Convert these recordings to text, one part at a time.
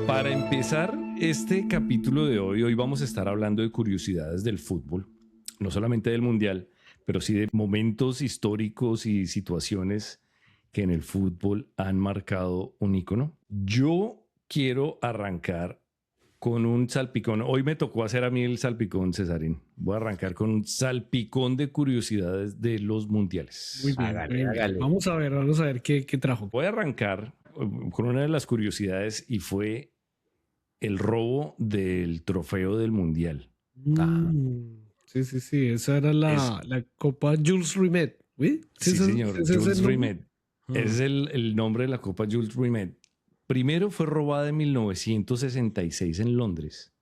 Para empezar este capítulo de hoy vamos a estar hablando de curiosidades del fútbol, no solamente del Mundial, pero sí de momentos históricos y situaciones que en el fútbol han marcado un ícono. Yo quiero arrancar con un salpicón. Hoy me tocó hacer a mí el salpicón, Cesarín. Voy a arrancar con un salpicón de curiosidades de los mundiales. Muy bien, hágale. Vamos a ver qué trajo. Voy a arrancar con una de las curiosidades y fue el robo del trofeo del mundial. Sí. Esa era la Copa Jules Rimet. ¿Sí? Sí, señor. Jules Rimet. Es el nombre de la Copa Jules Rimet. Primero fue robada en 1966 en Londres.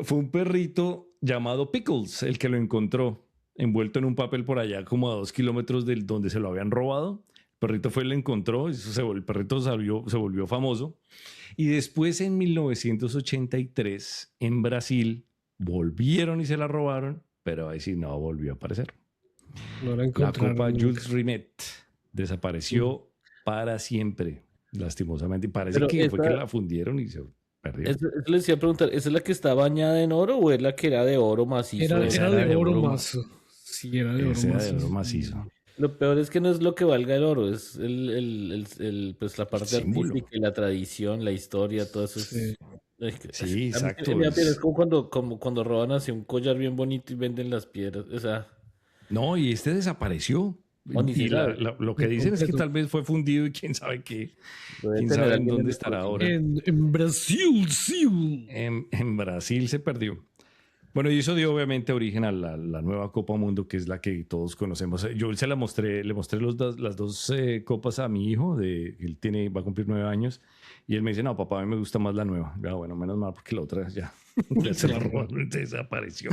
Fue un perrito llamado Pickles el que lo encontró, envuelto en un papel por allá como a 2 kilómetros de donde se lo habían robado. El perrito fue, lo encontró, el perrito se volvió famoso. Y después en 1983 en Brasil volvieron y se la robaron, pero ahí sí no volvió a aparecer. No la Copa Jules Rimet desapareció para siempre. Lastimosamente, y parece pero que fue que la fundieron y se perdió. Eso les decía preguntar, ¿esa es la que está bañada en oro o es la que era de oro macizo? Era de oro macizo. Sí, era de oro macizo. Lo peor es que no es lo que valga el oro, es pues la parte artística, la tradición, la historia, todo eso. Sí, exacto. Es como cuando roban así un collar bien bonito y venden las piedras. O sea. No, y desapareció. Y lo que dicen es que tal vez fue fundido y quién sabe qué. Quién sabe en dónde estará ahora. En Brasil, sí. En Brasil se perdió. Bueno, y eso dio obviamente origen a la nueva Copa Mundo, que es la que todos conocemos. Yo le mostré las dos copas a mi hijo, él va a cumplir 9 años, y él me dice, no, papá, a mí me gusta más la nueva. Ya, bueno, menos mal, porque la otra ya se la robaron, desapareció.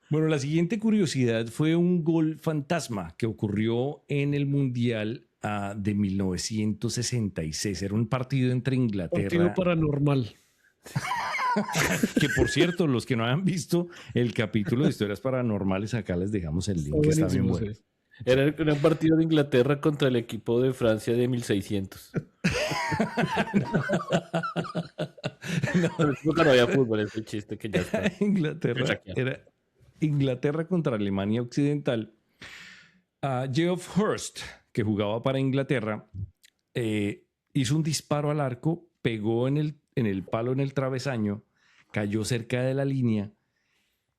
Bueno, la siguiente curiosidad fue un gol fantasma que ocurrió en el Mundial de 1966. Era un partido entre Inglaterra... Partido paranormal. Que por cierto, los que no hayan visto el capítulo de historias paranormales, acá les dejamos el link, que está bien bueno. Era un partido de Inglaterra contra el equipo de Francia de 1600. No había fútbol, es el chiste que ya está. Era Inglaterra contra Alemania Occidental. Geoff Hurst, que jugaba para Inglaterra, hizo un disparo al arco, pegó en el palo, en el travesaño, cayó cerca de la línea.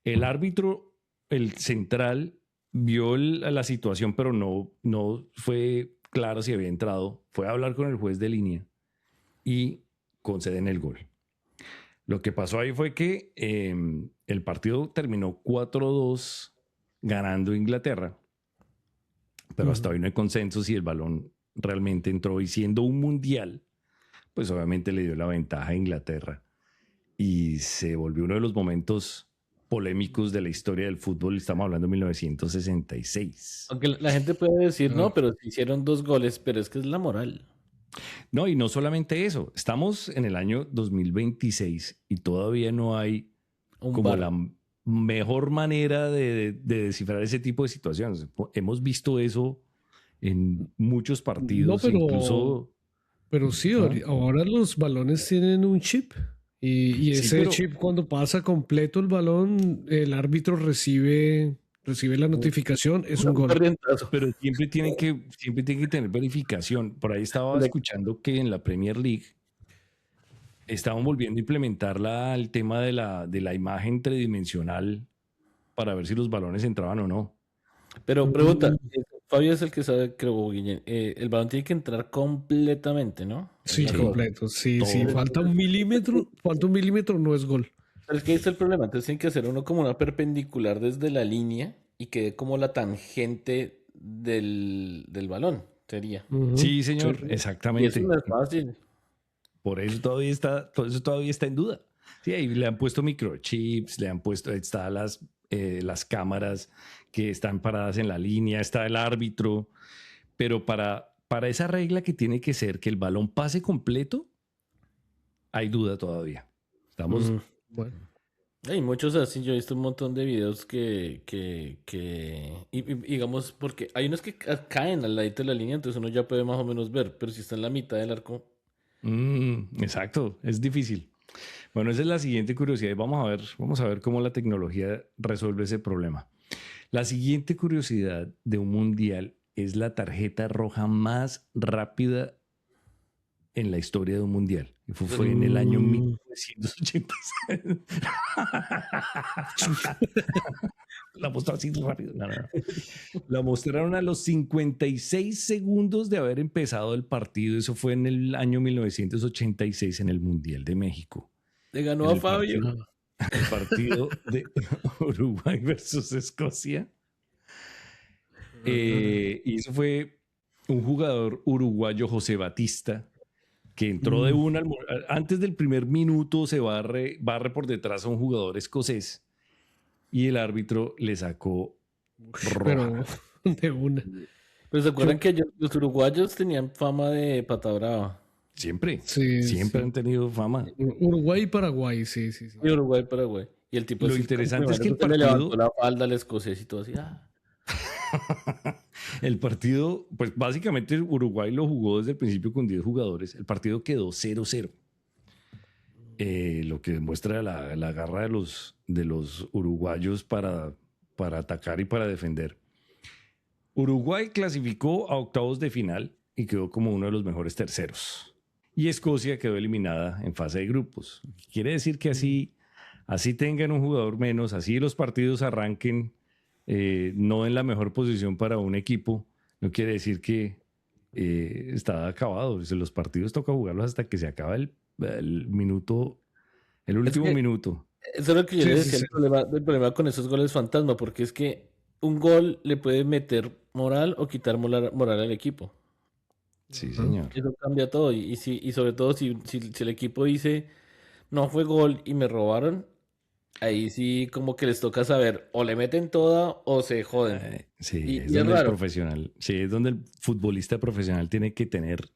El árbitro, el central, vio la situación, pero no fue claro si había entrado. Fue a hablar con el juez de línea y conceden el gol. Lo que pasó ahí fue que el partido terminó 4-2 ganando Inglaterra, pero hasta hoy no hay consenso si el balón realmente entró, y siendo un mundial, pues obviamente le dio la ventaja a Inglaterra y se volvió uno de los momentos polémicos de la historia del fútbol. Estamos hablando de 1966. Aunque la gente puede decir, no, pero se hicieron 2 goles, pero es que es la moral. No, y no solamente eso. Estamos en el año 2026 y todavía no hay la mejor manera de descifrar ese tipo de situaciones. Hemos visto eso en muchos partidos, incluso... Pero sí, ahora los balones tienen un chip y ese chip, cuando pasa completo el balón, el árbitro recibe la notificación, es un gol. Pero siempre tiene que tener verificación. Por ahí estaba escuchando que en la Premier League estaban volviendo a implementar el tema de la imagen tridimensional para ver si los balones entraban o no. Pero pregunta, Fabio es el que sabe, creo, Guillén, el balón tiene que entrar completamente, ¿no? Sí, completo. Sí, falta un milímetro, no es gol. Pero es que ese es el problema. Entonces tiene que hacer uno como una perpendicular desde la línea y quede como la tangente del balón, sería. Sí, señor, exactamente. Y eso no es fácil. Por eso todavía está en duda. Sí, ahí le han puesto microchips, están las cámaras que están paradas en la línea, está el árbitro, pero para esa regla que tiene que ser que el balón pase completo, hay duda todavía. Estamos... Bueno. Hay muchos así, yo he visto un montón de videos que digamos, porque hay unos que caen al ladito de la línea, entonces uno ya puede más o menos ver, pero si está en la mitad del arco... exacto, es difícil. Bueno, esa es la siguiente curiosidad. Vamos a ver cómo la tecnología resuelve ese problema. La siguiente curiosidad de un mundial es la tarjeta roja más rápida en la historia de un mundial. Fue en el año 1986. La mostraron así rápido. No. La mostraron a los 56 segundos de haber empezado el partido. Eso fue en el año 1986 en el Mundial de México. Le ganó a Fabio. El partido de Uruguay versus Escocia. Y eso fue un jugador uruguayo, José Batista, que entró de una, antes del primer minuto se barre por detrás a un jugador escocés y el árbitro le sacó roja. Pero de una. Pero se acuerdan que los uruguayos tenían fama de pata brava. Siempre Sí. han tenido fama. Uruguay y Paraguay, sí. Y Uruguay, Paraguay. Y el tipo Lo así, interesante es que el le levantó partido, la falda al escocés y todo así. el partido, pues básicamente Uruguay lo jugó desde el principio con 10 jugadores. El partido quedó 0-0. Lo que demuestra la garra de los uruguayos para atacar y para defender. Uruguay clasificó a octavos de final y quedó como uno de los mejores terceros. Y Escocia quedó eliminada en fase de grupos. Quiere decir que así tengan un jugador menos, así los partidos arranquen no en la mejor posición para un equipo, no quiere decir que está acabado. Los partidos toca jugarlos hasta que se acaba el último minuto. Eso es lo que yo les decía, sí. El problema con esos goles fantasma, porque es que un gol le puede meter moral o quitar moral al equipo. Sí, señor. Eso cambia todo. Y sobre todo si el equipo dice no fue gol y me robaron, ahí sí como que les toca saber o le meten toda o se joden. Sí, es donde el profesional, sí, es donde el futbolista profesional tiene que tener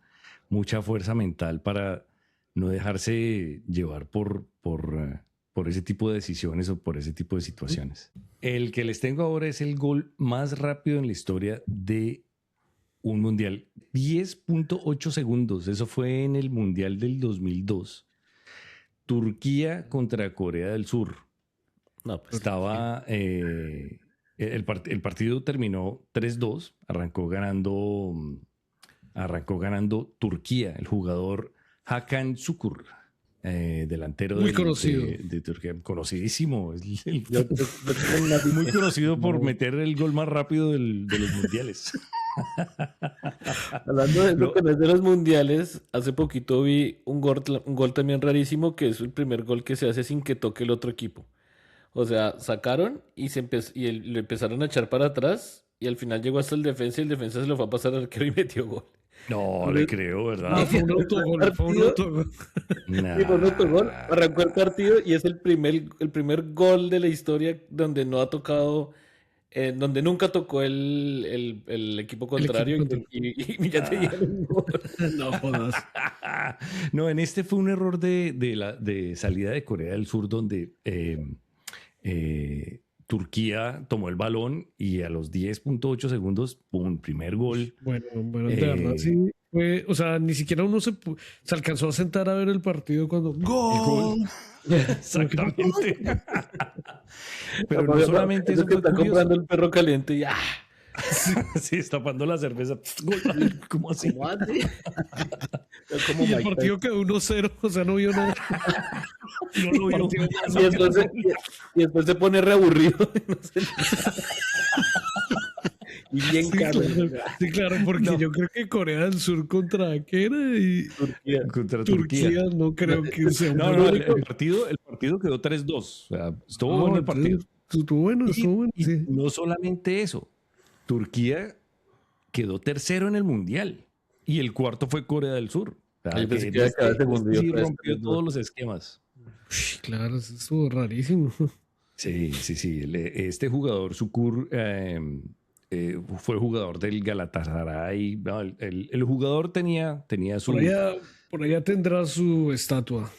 mucha fuerza mental para no dejarse llevar por ese tipo de decisiones o por ese tipo de situaciones. El que les tengo ahora es el gol más rápido en la historia de un mundial. 10.8 segundos. Eso fue en el mundial del 2002. Turquía contra Corea del Sur. No, pues, estaba... el partido terminó 3-2. Arrancó ganando Turquía. El jugador Hakan Şükür. Delantero muy conocido de Turquía, conocidísimo. Muy conocido por meter el gol más rápido de los mundiales. Hablando de lo que no es de los mundiales, hace poquito vi un gol también rarísimo, que es el primer gol que se hace sin que toque el otro equipo. O sea, sacaron y le empezaron a echar para atrás y al final llegó hasta el defensa y el defensa se lo fue a pasar al arquero y metió gol. No, le creo, ¿verdad? No, fue un autogol. Arrancó el partido y es el primer gol de la historia donde no ha tocado, donde nunca tocó el equipo contrario y ya te dieron un gol. No jodas. No, en este fue un error de salida de Corea del Sur donde Turquía tomó el balón y a los 10.8 segundos, ¡pum! Primer gol. Bueno, de verdad sí fue, o sea, ni siquiera uno se alcanzó a sentar a ver el partido cuando ¡gol! Exactamente. Pero no solamente eso, que está comprando el perro caliente y ¡ah! Sí, tapando la cerveza. ¿Cómo así? Y el partido quedó 1-0, o sea, no vio nada. No lo vio. Y después se pone reaburrido. Y bien caro. Sí, claro, porque yo creo que Corea del Sur contra ¿qué era? Y contra Turquía. No creo que sea un el partido quedó 3-2. O sea, estuvo bueno el partido. Estuvo bueno. Y no solamente eso. Turquía quedó tercero en el mundial y el cuarto fue Corea del Sur. O sea, sí rompió todos los esquemas. Claro, eso estuvo rarísimo. Sí. Este jugador, Şükür, fue jugador del Galatasaray. No, el jugador tenía su... Por allá tendrá su estatua.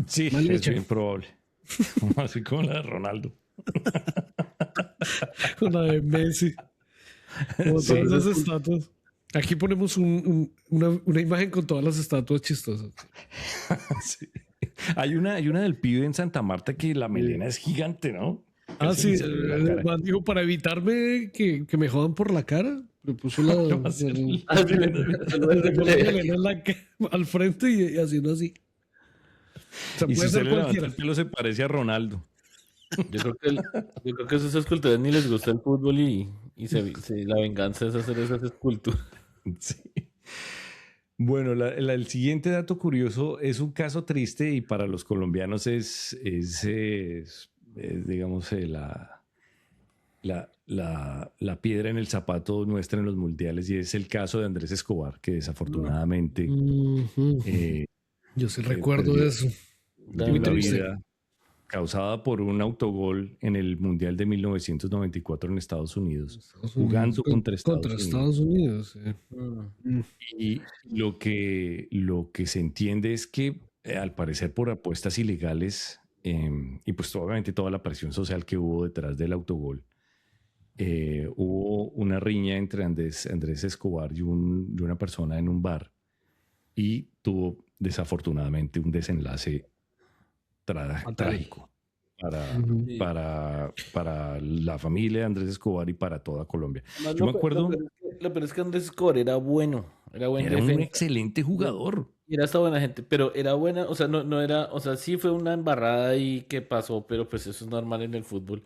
Sí, es bien probable. Así como la de Ronaldo. Con la de Messi. Como todas las estatuas. Aquí ponemos una imagen con todas las estatuas chistosas. Sí. Hay una del pibe en Santa Marta que la melena es gigante, ¿no? Sí, Casi se le ve la cara. digo, para evitarme que me jodan por la cara, le puso la, No va a ser le la- dejó la melena al frente y haciendo así. Se Y si puede usted hacer le levanta cualquiera. el pelo se parece a Ronaldo. Yo creo que a esas culturas ni les gusta el fútbol y la venganza es hacer esas esculturas. Sí. Bueno, el siguiente dato curioso es un caso triste y para los colombianos es, digamos, la piedra en el zapato nuestra en los mundiales y es el caso de Andrés Escobar, que desafortunadamente Ujú. eh, Yo sí recuerdo perdió, eso. dio Muy la triste. vida causada por un autogol en el Mundial de 1994 en Estados Unidos, Estados jugando Unidos contra Estados Unidos. Estados Unidos. Mm. Y lo que se entiende es que al parecer por apuestas ilegales y pues obviamente toda la presión social que hubo detrás del autogol, hubo una riña entre Andrés Escobar y una persona en un bar y tuvo desafortunadamente un desenlace trágico Ujú. Sí. para la familia de Andrés Escobar y para toda Colombia. Además, Yo me acuerdo, lo peor es que Andrés Escobar era bueno, era buen era un defensa. excelente jugador. Y era hasta buena gente, pero era buena, o sea, no era, o sea, sí fue una embarrada y que pasó, pero pues eso es normal en el fútbol.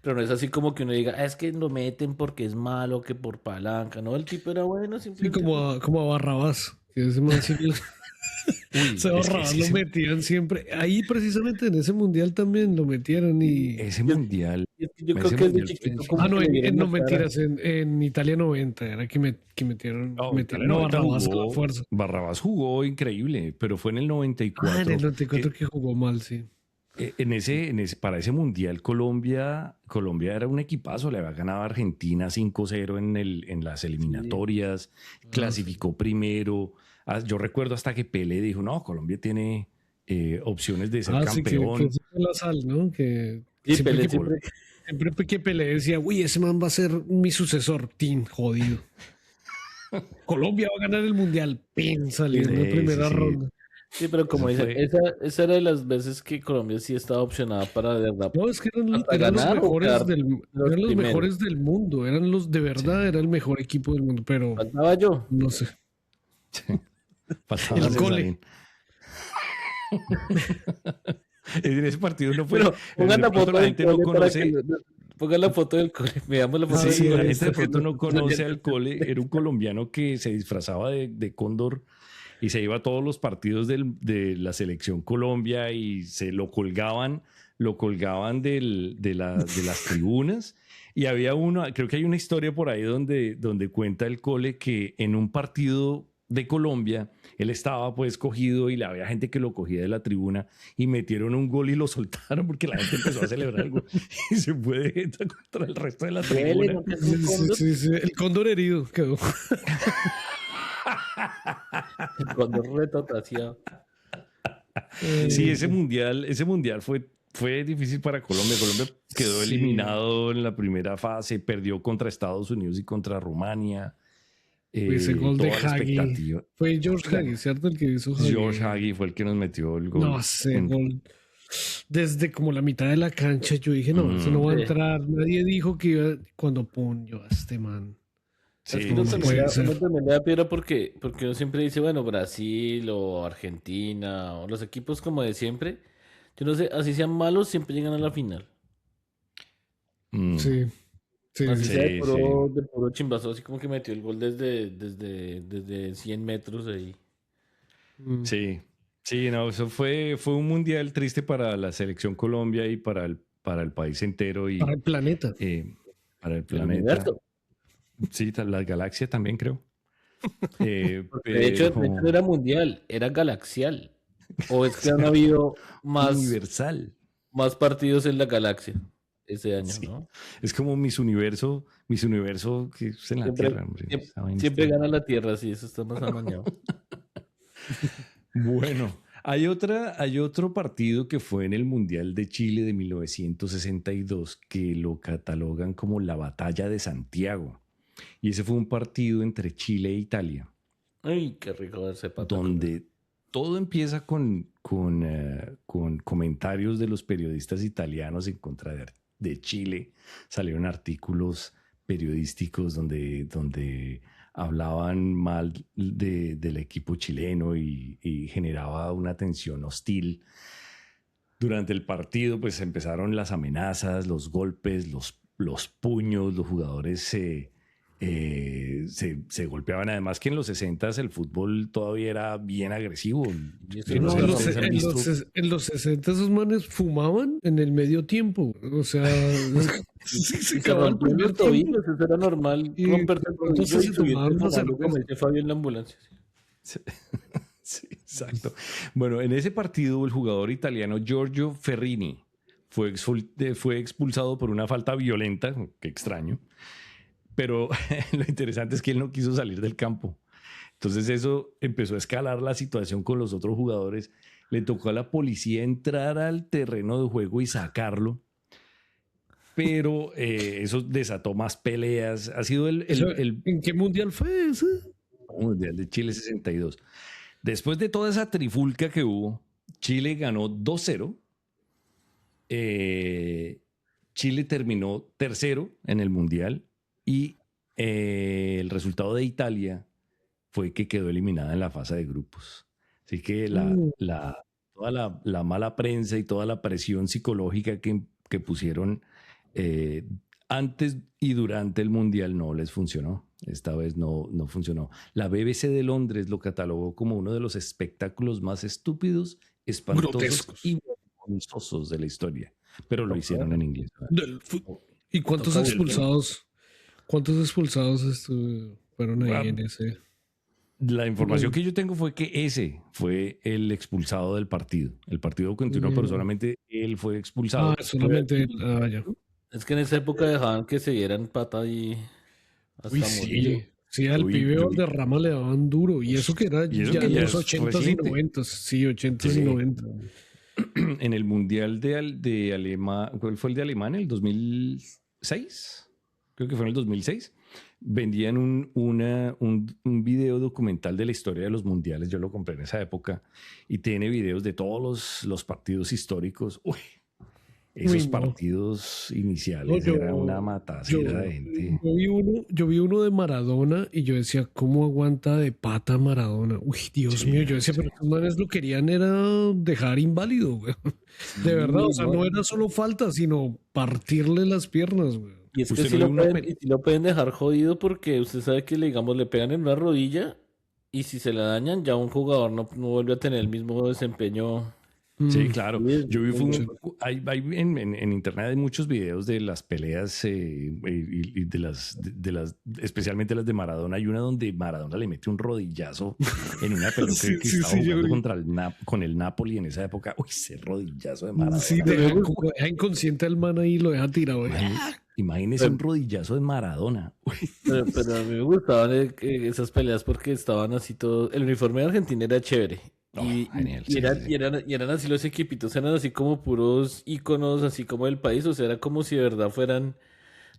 Pero no es así como que uno diga, es que lo meten porque es malo, que por palanca, ¿no? El tipo era bueno, Sí, simplemente. como a Barrabás. Que ese man sí Uy, se Barrabás lo metían siempre. Ahí precisamente en ese mundial también lo metieron y... ese Y es- mundial, Yo creo ese que desde mundial chiquito fue- como no, que le vieron no la cara. mentiras, en Italia 90 era que metieron, No, metieron Italia a 90 Barrabás con jugó, fuerza. Barrabás jugó increíble, pero fue en el En 94. el 94 que jugó mal, sí. Para ese mundial Colombia era un equipazo, le había ganado a Argentina 5-0 en las eliminatorias, clasificó primero. Yo recuerdo hasta que Pelé dijo, no, Colombia tiene opciones de ser Sí, que campeón. eso fue la sal, ¿no? Que Sí, siempre Pelé que, siempre. siempre que Pelé decía, uy, ese man va a ser mi sucesor, Tin, jodido. Colombia va a ganar el mundial, pin, saliendo en Sí, primera sí. ronda. Sí, pero como Eso dicen, fue- esa era de las veces que Colombia sí estaba opcionada para de verdad. No, es que ¿Hasta eran los ganar o mejores quedar los eran los primeros? mejores del mundo, eran los de verdad, era el mejor equipo del mundo, pero Faltaba yo. no sé. Faltaba El Cesarín. cole. En ese partido no fue. Pero pongan de la pronto foto la del gente no cole para que conoce. pongan la foto del cole. Veamos la foto Sí, del la cole. gente de pronto no Está conoce saliendo. al cole. Era un colombiano que se disfrazaba de cóndor y se iba a todos los partidos de la selección Colombia y se lo colgaban de las tribunas. Y había uno, creo que hay una historia por ahí donde cuenta el cole que en un partido de Colombia, él estaba pues cogido y había gente que lo cogía de la tribuna y metieron un gol y lo soltaron porque la gente empezó a celebrar el gol y se fue de gente contra el resto de la Duele, tribuna. ¿no? Que es Sí, un cóndor. sí. El cóndor herido quedó. El cóndor retotaseado. Sí, ese mundial fue difícil para Colombia. Colombia quedó Sí. eliminado en la primera fase, perdió contra Estados Unidos y contra Rumania. Ese gol de Toda la Hagi. expectativa. Fue George Hagi, ¿cierto? El que hizo Hagi. George Hagi fue el que nos metió el gol. No, ese gol. Desde como la mitad de la cancha yo dije, no, eso no va a Sí. entrar. Nadie dijo que iba. Cuando yo a este man. Sí, Es que uno no también puede le da- ser. uno también le da piedra porque uno siempre dice, bueno, Brasil o Argentina o los equipos como de siempre. Yo no sé, así sean malos, siempre llegan a la final. Mm. Sí. Sí, Así sí. sea Sí, de puro chimbazo, así como que metió el gol desde 100 metros ahí. Mm. Sí, no, eso fue un mundial triste para la selección Colombia y para el país entero y Para el planeta. para el El planeta. universo. Sí, la galaxia también creo. Porque de hecho no era mundial, era galaxial. O es que han habido universal. más partidos en la galaxia ese año, Sí. ¿no? Es como Miss Universo que es en la Siempre, Tierra. Hombre. siempre, Esa vaina siempre está- gana la Tierra, sí, eso está más amañado. Bueno, hay otro partido que fue en el Mundial de Chile de 1962 que lo catalogan como la Batalla de Santiago. Y ese fue un partido entre Chile e Italia, Ay, qué rico verse pata. donde todo empieza con con comentarios de los periodistas italianos en contra de Chile. Salieron artículos periodísticos donde hablaban mal del equipo chileno y generaba una tensión hostil. Durante el partido pues empezaron las amenazas, los golpes, los puños, los jugadores se golpeaban. Además que en los 60s el fútbol todavía era bien agresivo. En los 60 esos manes fumaban en el medio tiempo. O sea, se acababan el primer tobillo, eso era normal. Romperse el tobillo y subirte fumando, como dice Fabio en la ambulancia. Sí, exacto. Bueno, en ese partido el jugador italiano Giorgio Ferrini fue expulsado por una falta violenta, qué extraño, pero lo interesante es que él no quiso salir del campo. Entonces eso empezó a escalar la situación con los otros jugadores. Le tocó a la policía entrar al terreno de juego y sacarlo, pero eso desató más peleas. Ha sido ¿En qué mundial fue ese? Mundial de Chile 62. Después de toda esa trifulca que hubo, Chile ganó 2-0. Chile terminó tercero en el Mundial y el resultado de Italia fue que quedó eliminada en la fase de grupos. Así que toda la mala prensa y toda la presión psicológica que pusieron antes y durante el Mundial no les funcionó. Esta vez no funcionó. La BBC de Londres lo catalogó como uno de los espectáculos más estúpidos, espantosos grotescos y vergonzosos de la historia. Pero lo hicieron en inglés. ¿Y cuántos expulsados fueron ahí en ese? La información que yo tengo fue que ese fue el expulsado del partido. El partido continuó, pero solamente él fue expulsado. Solamente él. Ya. Es que en esa época dejaban que se dieran pata y hasta morir. Sí, al pibe de Rama le daban duro. Y eso que era ya en los 80s y 90s. Sí, 80s y 90s. En el Mundial de Alemania, ¿cuál fue el de Alemania? ¿El 2006? Creo que fue en el 2006. Vendían un video documental de la historia de los mundiales. Yo lo compré en esa época y tiene videos de todos los partidos históricos. Uy, esos partidos iniciales era una matacera de gente. Yo vi uno de Maradona y yo decía, ¿cómo aguanta de pata Maradona? Uy, Dios mío, yo decía, pero estos manes lo querían era dejar inválido, güey. De verdad, o sea, no era solo falta, sino partirle las piernas, güey. Y es que sí lo pueden dejar jodido porque usted sabe que le pegan en una rodilla y si se la dañan ya un jugador no vuelve a tener el mismo desempeño. Sí, claro. Yo vi en internet hay muchos videos de las peleas y especialmente las de Maradona. Hay una donde Maradona le mete un rodillazo en una pelota que estaba jugando con el Napoli en esa época. Uy, ese rodillazo de Maradona. Sí, deja inconsciente al man ahí y lo deja tirado. Imagínese un rodillazo de Maradona. Pero a mí me gustaban esas peleas porque estaban así todos. El uniforme de Argentina era chévere. Genial, eran así los equipitos, eran así como puros íconos, así como del país, o sea, era como si de verdad fueran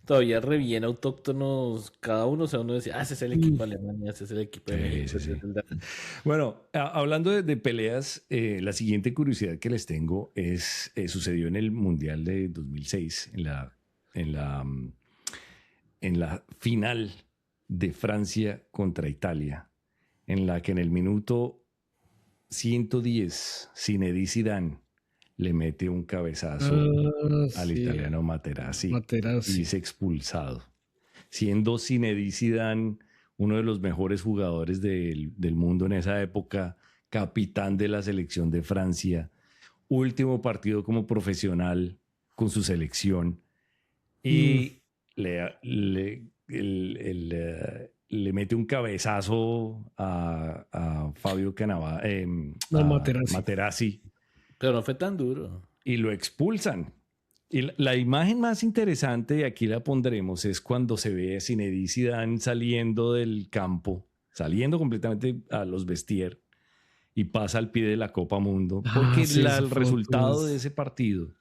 todavía re bien autóctonos cada uno, o sea, uno decía, ese es el equipo de Alemania, ese es el equipo de México. Sí. Bueno, hablando de peleas, la siguiente curiosidad que les tengo sucedió en el Mundial de 2006, en la final de Francia contra Italia, en la que en el minuto 110, Zinedine Zidane le mete un cabezazo al italiano Materazzi y es expulsado. Siendo Zinedine Zidane uno de los mejores jugadores del mundo en esa época, capitán de la selección de Francia, último partido como profesional con su selección y le mete un cabezazo a Fabio Materazzi. Pero no fue tan duro. Y lo expulsan. Y la imagen más interesante, y aquí la pondremos, es cuando se ve a Zinedine Zidane saliendo del campo, saliendo completamente a los vestier y pasa al pie de la Copa Mundo. Porque el resultado de ese partido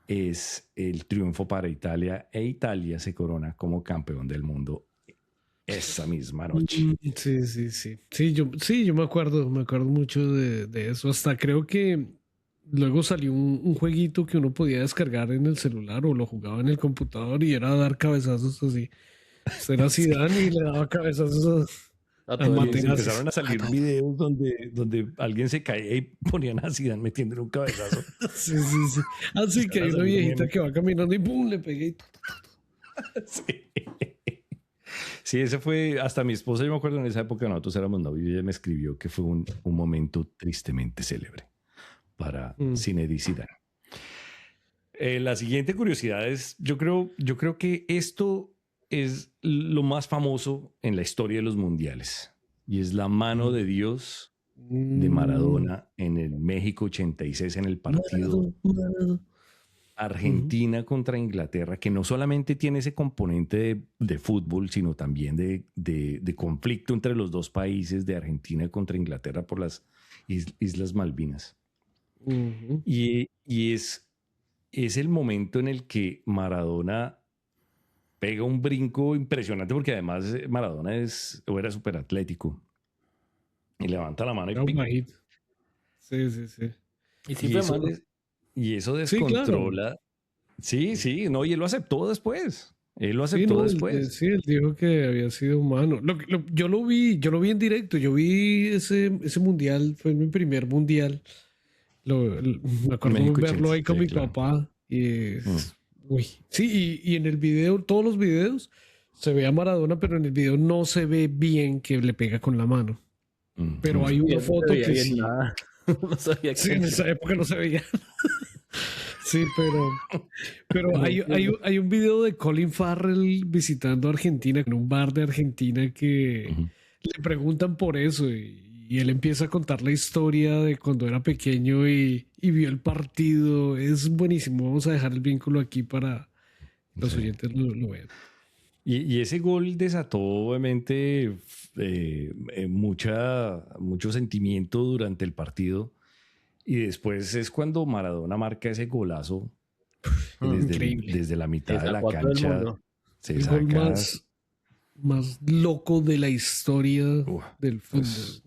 es el triunfo para Italia e Italia se corona como campeón del mundo esa misma noche. Sí, sí, sí. Sí, yo me acuerdo mucho de eso. Hasta creo que luego salió un jueguito que uno podía descargar en el celular o lo jugaba en el computador y era dar cabezazos así. Usted era Sí. Zidane y le daba cabezazos A a todo el Y mundo. se Materazzi. empezaron a salir videos donde alguien se caía y ponían a Zidane metiéndole un cabezazo. Sí, sí, sí. Así que Empezaron hay a una salir viejita memes. que va caminando y ¡pum! Le pegué. Sí. Sí, ese fue, hasta mi esposa, yo me acuerdo en esa época nosotros éramos novios y ella me escribió que fue un momento tristemente célebre para Mm. Zinedine Zidane. La siguiente curiosidad es, yo creo que esto es lo más famoso en la historia de los mundiales y es la mano de Dios de Mm. Maradona en el México 86 en el partido Maradona. Ujú. Argentina contra Inglaterra, que no solamente tiene ese componente de fútbol, sino también de conflicto entre los dos países, de Argentina contra Inglaterra por las Islas Malvinas. Ujú. Y es el momento en el que Maradona pega un brinco impresionante, porque además Maradona era súper atlético. Y levanta la mano y Era un ¡pic! bajito. Sí, sí, sí. Y sí Y fue eso, malo. y eso Sí, claro. descontrola. Sí, sí, no, y él lo aceptó después. Él lo Sí, aceptó no, después. sí, él dijo que había sido humano. Yo lo vi en directo, yo vi ese mundial, fue mi primer mundial. Me acuerdo México verlo 80, ahí con sí, mi claro. papá. Mm, Uy, sí, y en el video, todos los videos, se ve a Maradona, pero en el video no se ve bien que le pega con la mano. Pero hay Y una él no se foto veía que bien sí. nada. No sabía Sí, qué en hacer. esa época no se veía. Sí, pero No hay, hay, entiendo. hay un video de Colin Farrell visitando Argentina, en un bar de Argentina, que ujú. le preguntan por eso y él empieza a contar la historia de cuando era pequeño y vio el partido. Es buenísimo. Vamos a dejar el vínculo aquí para que los Sí. oyentes lo vean. Y ese gol desató obviamente mucho sentimiento durante el partido. Y después es cuando Maradona marca ese golazo Increíble. desde la Se mitad de la sacó a todo el cancha. mundo. Se El gol saca. más loco de la historia Uf, del fútbol. es,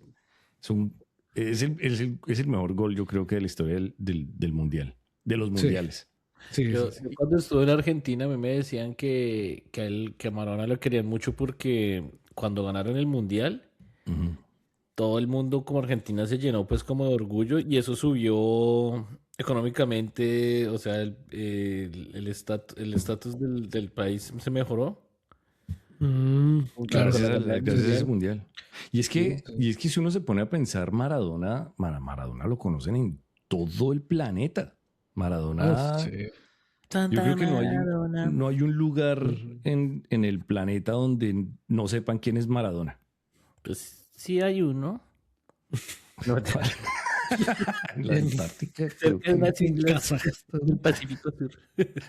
es un, es el mejor gol, yo creo que de la historia del mundial, de los Sí, mundiales. sí, sí, Yo, sí. yo cuando estuve en Argentina, a mí me decían que a Maradona lo querían mucho porque cuando ganaron el Mundial, Ujú. todo el mundo como Argentina se llenó pues como de orgullo y eso subió económicamente, o sea, el estatus del país se mejoró Claro. con la ganada del Gracias a ese Mundial. mundial. Y es Sí, que, y es que si uno se pone a pensar, Maradona lo conocen en todo el planeta. Maradona, Sí. yo Santa creo que no hay, Maradona. no hay un lugar Ujú. en el planeta donde no sepan quién es Maradona. Pues sí hay uno. No, ¿Cuál? En la Antártica, creo cerca de que. unas islas Kazajstán. del Pacífico Sur.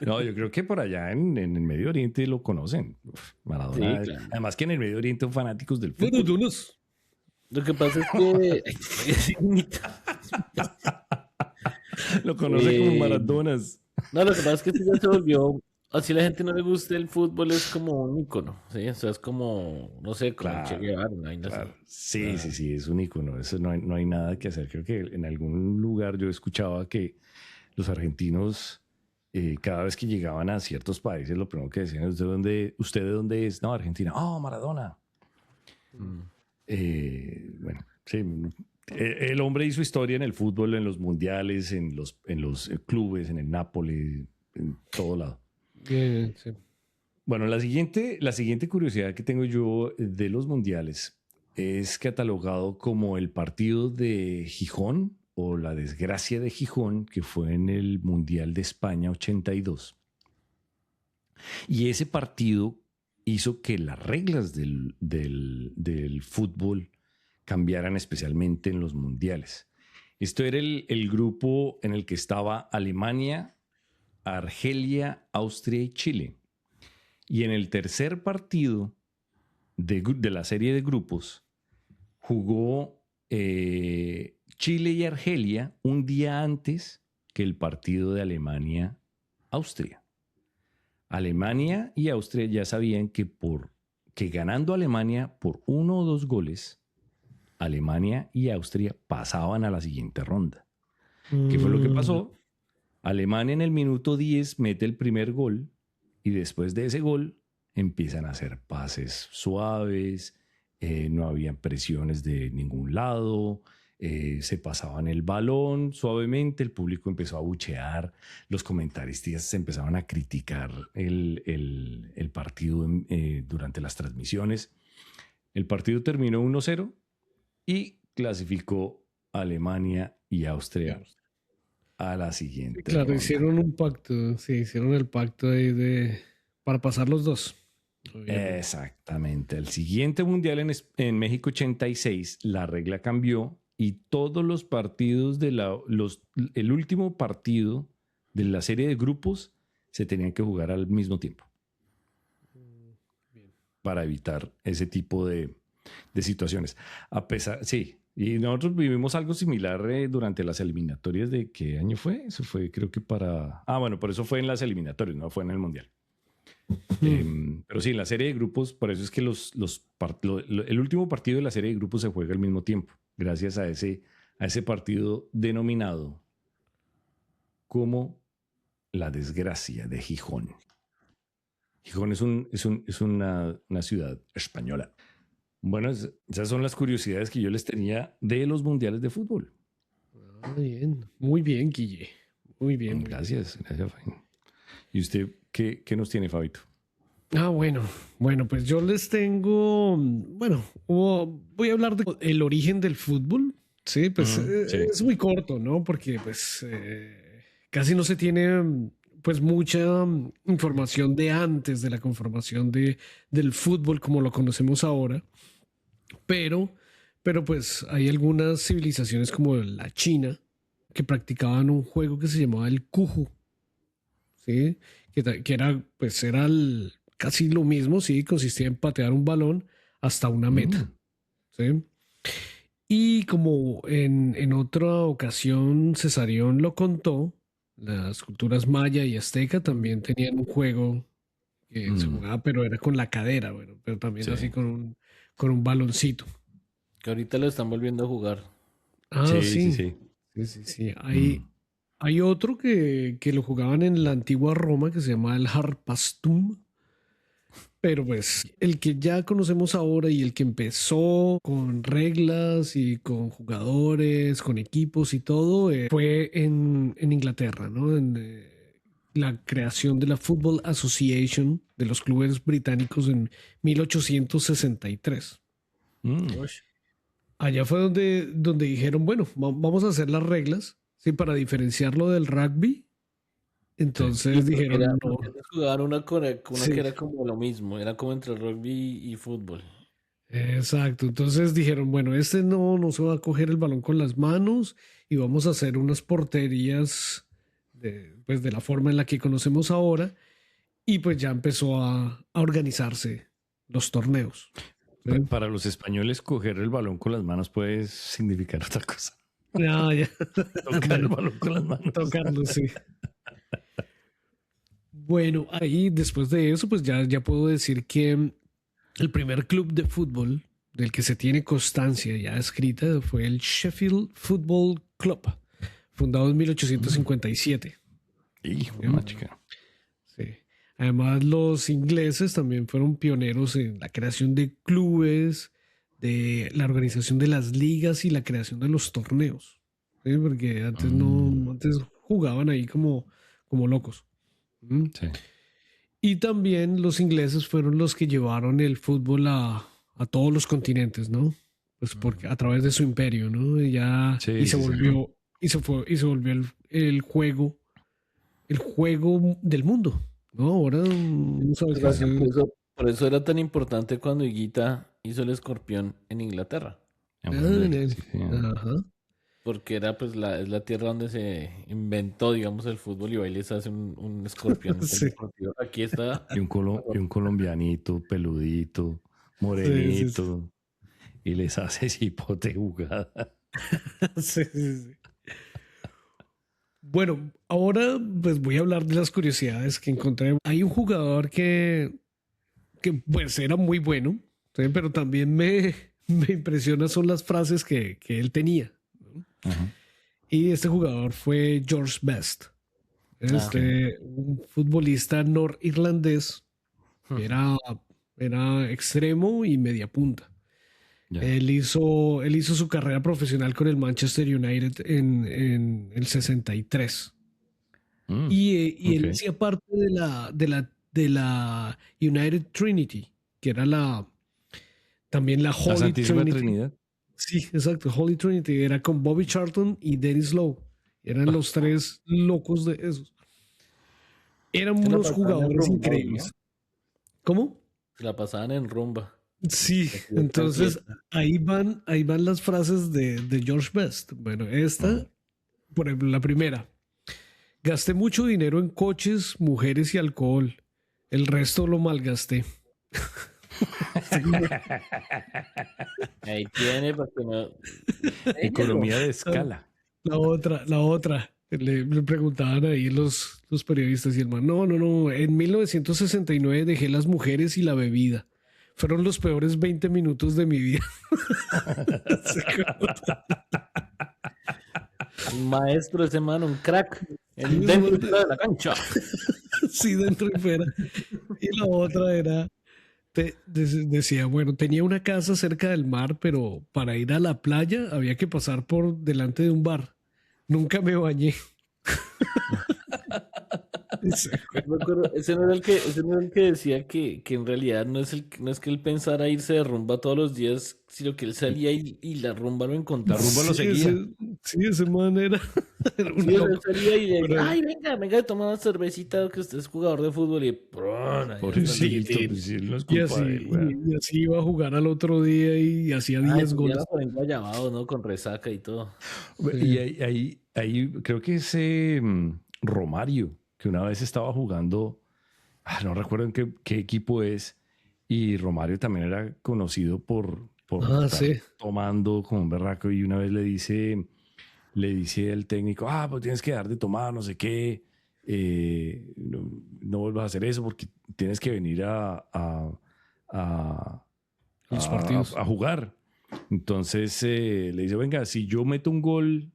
No, yo creo que por allá en el Medio Oriente lo conocen. Uf, Maradona. Sí, claro. Además que en el Medio Oriente son fanáticos del Bueno, fútbol. Jonas. Lo que pasa es que Lo conocen como Eh, Maradonas. no, lo que pasa es que esto ya se volvió, así la gente no le gusta el fútbol, es como un ícono, ¿sí? O sea, es como, no sé, como el Che Claro, Guevara, una vaina así. claro. Sí, sí, sí, es un icono. Eso no hay nada que hacer. Creo que en algún lugar yo escuchaba que los argentinos, cada vez que llegaban a ciertos países, lo primero que decían, ¿usted de dónde es? No, Argentina. Oh, Maradona. Mm. Bueno, sí. El hombre hizo historia en el fútbol, en los mundiales, en los clubes, en el Nápoles, en todo lado. Bien, sí. Bueno, la siguiente curiosidad que tengo yo de los mundiales es catalogado como el partido de Gijón o la desgracia de Gijón, que fue en el Mundial de España 82. Y ese partido hizo que las reglas del fútbol cambiaran especialmente en los mundiales. Esto era el grupo en el que estaba Alemania, Argelia, Austria y Chile. Y en el tercer partido de la serie de grupos jugó Chile y Argelia un día antes que el partido de Alemania-Austria. Alemania y Austria ya sabían que por que ganando Alemania por 1 o 2 goles, Alemania y Austria pasaban a la siguiente ronda. ¿Qué fue lo que pasó? Alemania en el minuto 10 mete el primer gol y después de ese gol empiezan a hacer pases suaves, no habían presiones de ningún lado, se pasaban el balón suavemente, el público empezó a abuchear, los comentaristas se empezaban a criticar el partido durante las transmisiones. El partido terminó 1-0 y clasificó Alemania y Austria a la siguiente Claro, ronda. hicieron un pacto, sí, hicieron el pacto ahí para pasar los dos. Obviamente. Exactamente. El siguiente mundial en México 86, la regla cambió y todos los partidos el último partido de la serie de grupos se tenían que jugar al mismo tiempo. Para evitar ese tipo de situaciones. Sí, y nosotros vivimos algo similar durante las eliminatorias de ¿qué año fue? Eso fue creo que bueno, por eso fue en las eliminatorias, no fue en el mundial. Pero sí, en la serie de grupos, por eso es que el último partido de la serie de grupos se juega al mismo tiempo, gracias a ese partido denominado como la desgracia de Gijón. Gijón es una ciudad española. Bueno, esas son las curiosidades que yo les tenía de los mundiales de fútbol. Bien, muy bien, Guille. Muy bien. Gracias, Fabián. ¿Y usted qué nos tiene, Fabito? Bueno, pues yo les tengo, voy a hablar del origen del fútbol. Sí, pues Sí. es muy corto, ¿no? Porque pues casi no se tiene pues mucha información de antes de la conformación del fútbol como lo conocemos ahora. Pero pues hay algunas civilizaciones como la China que practicaban un juego que se llamaba el Cuju, ¿sí? Que era, pues era casi lo mismo, ¿sí? Consistía en patear un balón hasta una meta, ¿sí? Y como en otra ocasión Cesarión lo contó, las culturas maya y azteca también tenían un juego que se jugaba, pero era con la cadera, bueno, pero también Sí. así con un baloncito. Que ahorita lo están volviendo a jugar. Sí. Hay otro que lo jugaban en la antigua Roma que se llama el Harpastum. Pero pues el que ya conocemos ahora y el que empezó con reglas y con jugadores, con equipos y todo, fue en Inglaterra, ¿no? La creación de la Football Association de los clubes británicos en 1863. Allá fue donde dijeron, bueno, vamos a hacer las reglas, ¿sí? Para diferenciarlo del rugby. Entonces dijeron, no. Jugaban una Sí. que era como lo mismo, era como entre rugby y fútbol. Exacto, entonces dijeron, bueno, no se va a coger el balón con las manos y vamos a hacer unas porterías pues de la forma en la que conocemos ahora y pues ya empezó a organizarse los torneos. ¿Sí? Para los españoles, coger el balón con las manos puede significar otra cosa. Ya. Tocar el balón con las manos. Tocarlo, sí. Bueno, ahí después de eso, pues ya puedo decir que el primer club de fútbol del que se tiene constancia ya escrita fue el Sheffield Football Club, fundado en 1857. Hijo de una chica. Sí. Además, los ingleses también fueron pioneros en la creación de clubes, de la organización de las ligas y la creación de los torneos. ¿Sí? Porque antes jugaban ahí como locos. Sí. Y también los ingleses fueron los que llevaron el fútbol a todos los continentes, ¿no? Pues porque a través de su imperio, ¿no? Y se volvió el juego del mundo, ¿no? Ahora no sabes qué hacer. Por eso era tan importante cuando Higuita hizo el escorpión en Inglaterra. Ajá. Porque era pues es la tierra donde se inventó, digamos, el fútbol y ahí les hace un escorpión. Sí. Aquí está. Y un colombianito, peludito, morenito. Sí. Y les hace cipote jugada. Sí. Bueno, ahora pues voy a hablar de las curiosidades que encontré. Hay un jugador que que pues era muy bueno, ¿sí? Pero también me impresiona son las frases que él tenía, ¿no? Ajá. Y este jugador fue George Best, un futbolista norirlandés que era extremo y media punta. Ya. Él hizo su carrera profesional con el Manchester United en el 63. Y él Ok. hacía parte de la United Trinity, que era también la La Holy Santísima Trinity. Trinidad. Sí, exacto, Holy Trinity. Era con Bobby Charlton y Dennis Lowe. Eran los tres locos de esos. Eran Se la unos pasaban en jugadores rumba, increíbles. ¿no? ¿Cómo? Se la pasaban en rumba. Sí, Así de entonces fiesta. ahí van las frases de George Best. Bueno, esta, por ejemplo, la primera. Gasté mucho dinero en coches, mujeres y alcohol. El resto lo malgasté. Ahí tiene, porque no. Economía de escala. La otra. Le preguntaban ahí los periodistas y el man, no. En 1969 dejé las mujeres y la bebida. Fueron los peores 20 minutos de mi vida. Un maestro ese man, un crack. El dentro y fuera de la cancha. Sí, dentro y fuera. Y la otra era, decía, bueno, tenía una casa cerca del mar, pero para ir a la playa había que pasar por delante de un bar. Nunca me bañé. Me acuerdo, ese no era el que decía que en realidad no es que él pensara irse de rumba todos los días, sino que él salía y la rumba lo La encontraba. rumba lo Sí, seguía. ese man era un Sí, él loco. salía y le Pero- decía, ay, venga, toma una cervecita que usted es jugador de fútbol y ¡prón! Ahí Pobrecito, Sí, pues sí, no es Y culpa así, de él, weón. y así iba a jugar al otro día y hacía 10 ya goles. la ponen guayabado, ¿no? Con resaca y todo. Y ahí creo que ese Romario, que una vez estaba jugando, no recuerdo en qué equipo es, y Romario también era conocido por estar Sí. tomando como un berraco, y una vez le dice el técnico, pues tienes que dejar de tomar, no sé qué, no vuelvas a hacer eso porque tienes que venir a Los partidos. a jugar. Entonces le dice, venga, si yo meto un gol,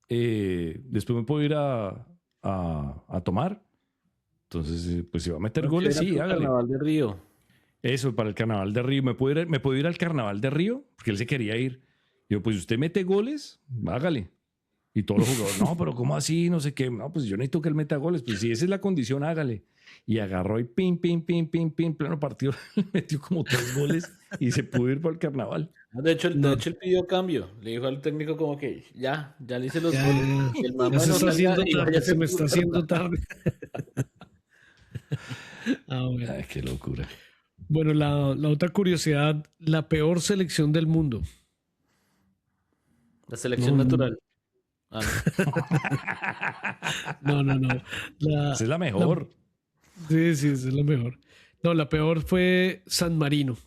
después me puedo ir a tomar. Entonces, pues si va a meter goles, sí, hágale. Carnaval de Río. Eso, para el Carnaval de Río. ¿Me puedo ir al Carnaval de Río? Porque él se quería ir. Yo, pues si usted mete goles, hágale. Y todos los jugadores, no, pero ¿cómo así? No sé qué. No, pues yo necesito que él meta goles. Pues si esa es la condición, hágale. Y agarró y pim, pleno partido. Metió como 3 goles y se pudo ir para el Carnaval. De hecho, él pidió cambio. Le dijo al técnico como que ya le hice los Ya, goles. ya. Y el man, Ya se bueno, está salga haciendo y tarde, váyase se me por está la haciendo tanda. tarde. Bueno. Ay, qué locura. Bueno, la otra curiosidad, la peor selección del mundo. La selección No, natural. No. No. Esa es la mejor. Sí, esa es la mejor. No, la peor fue San Marino.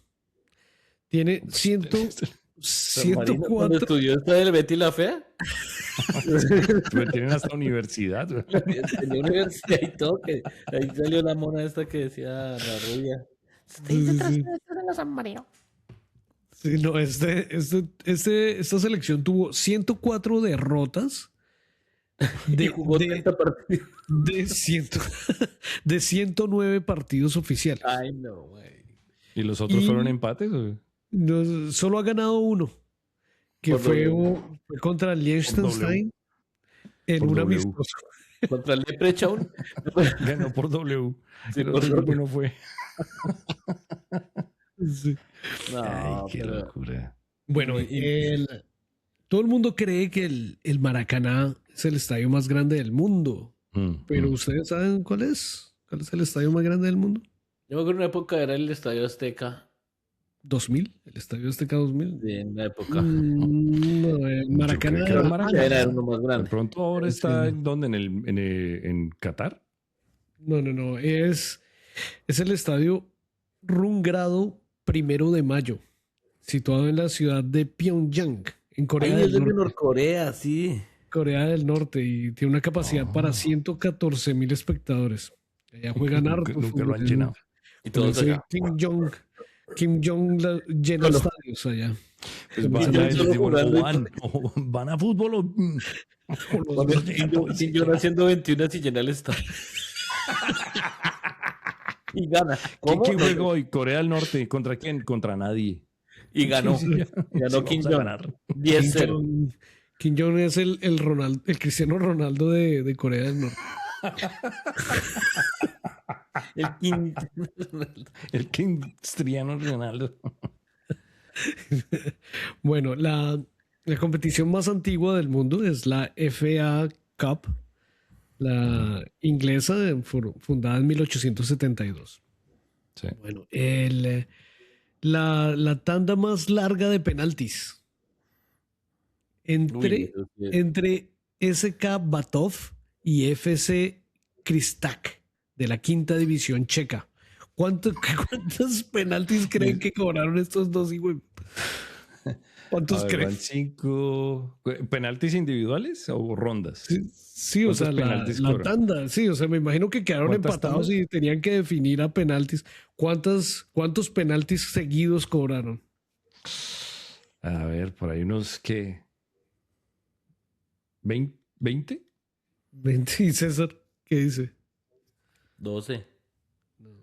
Tiene San Marino, cuando 104. estudió esta del Betty la Fea, Pero tienen hasta universidad. tenía universidad y todo, que ahí salió la mona esta que decía la rubia. Sí. Sí, no, esta selección tuvo 104 derrotas Y de, jugó de, 30 partidos. de 109 partidos oficiales. Ay, no, güey. ¿Y los otros Y- fueron empates? ¿O? No, solo ha ganado uno, que Por fue, W. fue contra Liechtenstein en Por un W. amistoso. Contra el Leprechaun. Ganó por W. Sí, El por otro W. equipo no fue. Sí. No, Ay, qué pero- locura. Bueno, Y- todo el mundo cree que el Maracaná es el estadio más grande del mundo, pero ¿ustedes saben cuál es? ¿Cuál es el estadio más grande del mundo? Yo me acuerdo en una época era el Estadio Azteca. 2000, el estadio Azteca 2000. De en la época. No, el Maracaná. creo que era el Maracaná. Era uno más De grande. pronto ahora Sí. está en dónde, en Qatar. No. Es el estadio Rungrado 1 de Mayo, situado en la ciudad de Pyongyang, en Corea Ahí es del de Norte. Norcorea, sí. Corea del Norte, y tiene una capacidad para 114,000 espectadores. Allá juegan harto Nunca lo fútbol. han llenado. Y todos Sí, allá. Kim Jong llena Solo. estadios allá. Pues Van vaya, a les digo, jugando o van a fútbol o... Kim Jong haciendo 21 y llena el estadio. Y gana. ¿Cómo? ¿Quién No sé. juega hoy? Corea del Norte. ¿Contra quién? Contra nadie. Y ganó. Sí, Ganó sí, Kim vamos a Jong. ganar. 10-0. Kim Jong es el Cristiano Ronaldo de Corea del Norte. El Kim. El Cristiano Ronaldo. Bueno, la competición más antigua del mundo es la FA Cup, la inglesa, fundada en 1872. Sí. Bueno, la tanda más larga de penaltis entre, Uy, entre SK Batov y FC Kristak de la quinta división checa. ¿Cuántos penaltis creen que cobraron estos dos? ¿Cuántos A ver, creen? van 5 penaltis individuales o rondas. Sí, o ¿Cuántos sea, penaltis la cobran? tanda, sí, o sea, me imagino que quedaron ¿Cuántas empatados tandas? y tenían que definir a penaltis. ¿Cuántos penaltis seguidos cobraron? A ver, por ahí unos que 20. 20, y César, ¿qué dice? 12.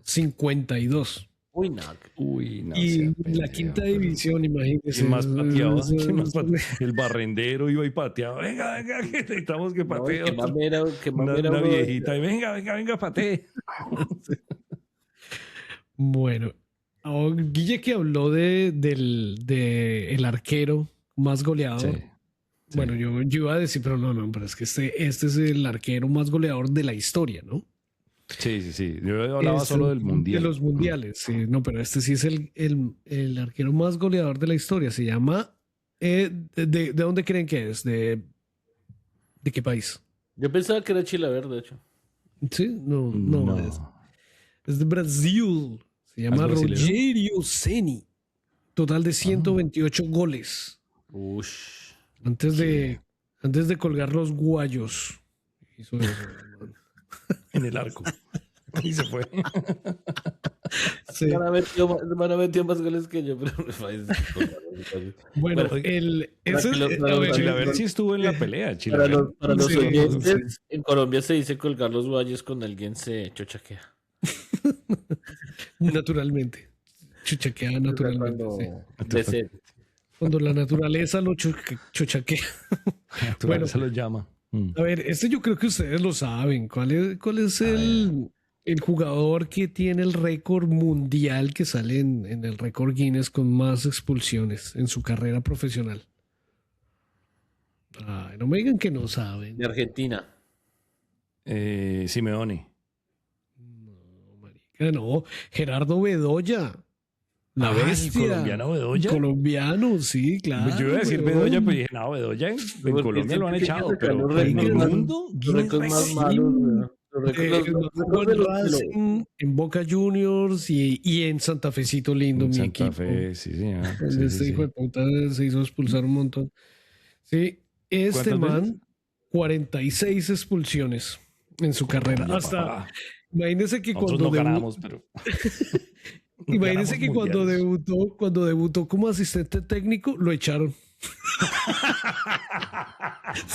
52. Uy, no. Uy, no. Y sea la pendejo, quinta pero- división, imagínese. ¿Quién más pateaba? Eso- ¿Quién más eso- pateaba? El barrendero iba y pateaba. Venga, que necesitamos que No, patee. qué otro. mamera, qué Una, mamera, una bro. viejita. Y venga, patee. Bueno, Guille que habló de el arquero más goleador. Sí. Sí. Bueno, yo iba a decir, pero no, pero es que este es el arquero más goleador de la historia, ¿no? Sí. Yo hablaba Es solo del mundial. De los mundiales, sí. No, pero este sí es el arquero más goleador de la historia. Se llama... ¿de dónde creen que es? ¿De qué país? Yo pensaba que era Chilaver, de hecho. Sí, no. No. Es de Brasil. Se llama brasileño? Rogério Ceni. Total de 128 goles. Ush. Antes de colgar los guayos. Hizo eso, hermano. En el arco. Y se fue. Sí. Man ha metido más goles que yo, pero me parece. Bueno, Bueno, ese para que es... lo- a ver, Chilaver sí estuvo en la pelea. Para Chilaver. los Sí, oyentes, en Colombia se dice colgar los guayos cuando alguien se chochaquea. naturalmente. Chuchaquea naturalmente. Cuando Sí. desea. Cuando la naturaleza lo chochaquea. Bueno, se lo llama. A ver, este yo creo que ustedes lo saben. ¿Cuál es el jugador que tiene el récord mundial que sale en el récord Guinness con más expulsiones en su carrera profesional? Ay, no me digan que no saben. De Argentina. Simeone. No, marica, no. Gerardo Bedoya. La Ah, ¿el bestia. colombiano Bedoya? Colombiano, sí, claro. Yo iba a decir weón. Bedoya, pero dije, no, Bedoya en Porque Colombia lo han siempre echado, tiene que pero sacar los en el récords mundo, Los Guinness récords más Record. malos, weón. Los Lo récords jugó de en los- Racing, en Boca Juniors y en Santa Fecito Lindo, En mi Santa equipo. Fe, sí, sí. Donde este hijo de puta se hizo expulsar un montón. Sí, este ¿Cuántas man, veces? 46 expulsiones en su carrera. Ya, Hasta, papá. imagínese que Nosotros cuando no ganamos, pero... imagínese que ganamos mundiales. cuando debutó como asistente técnico, lo echaron.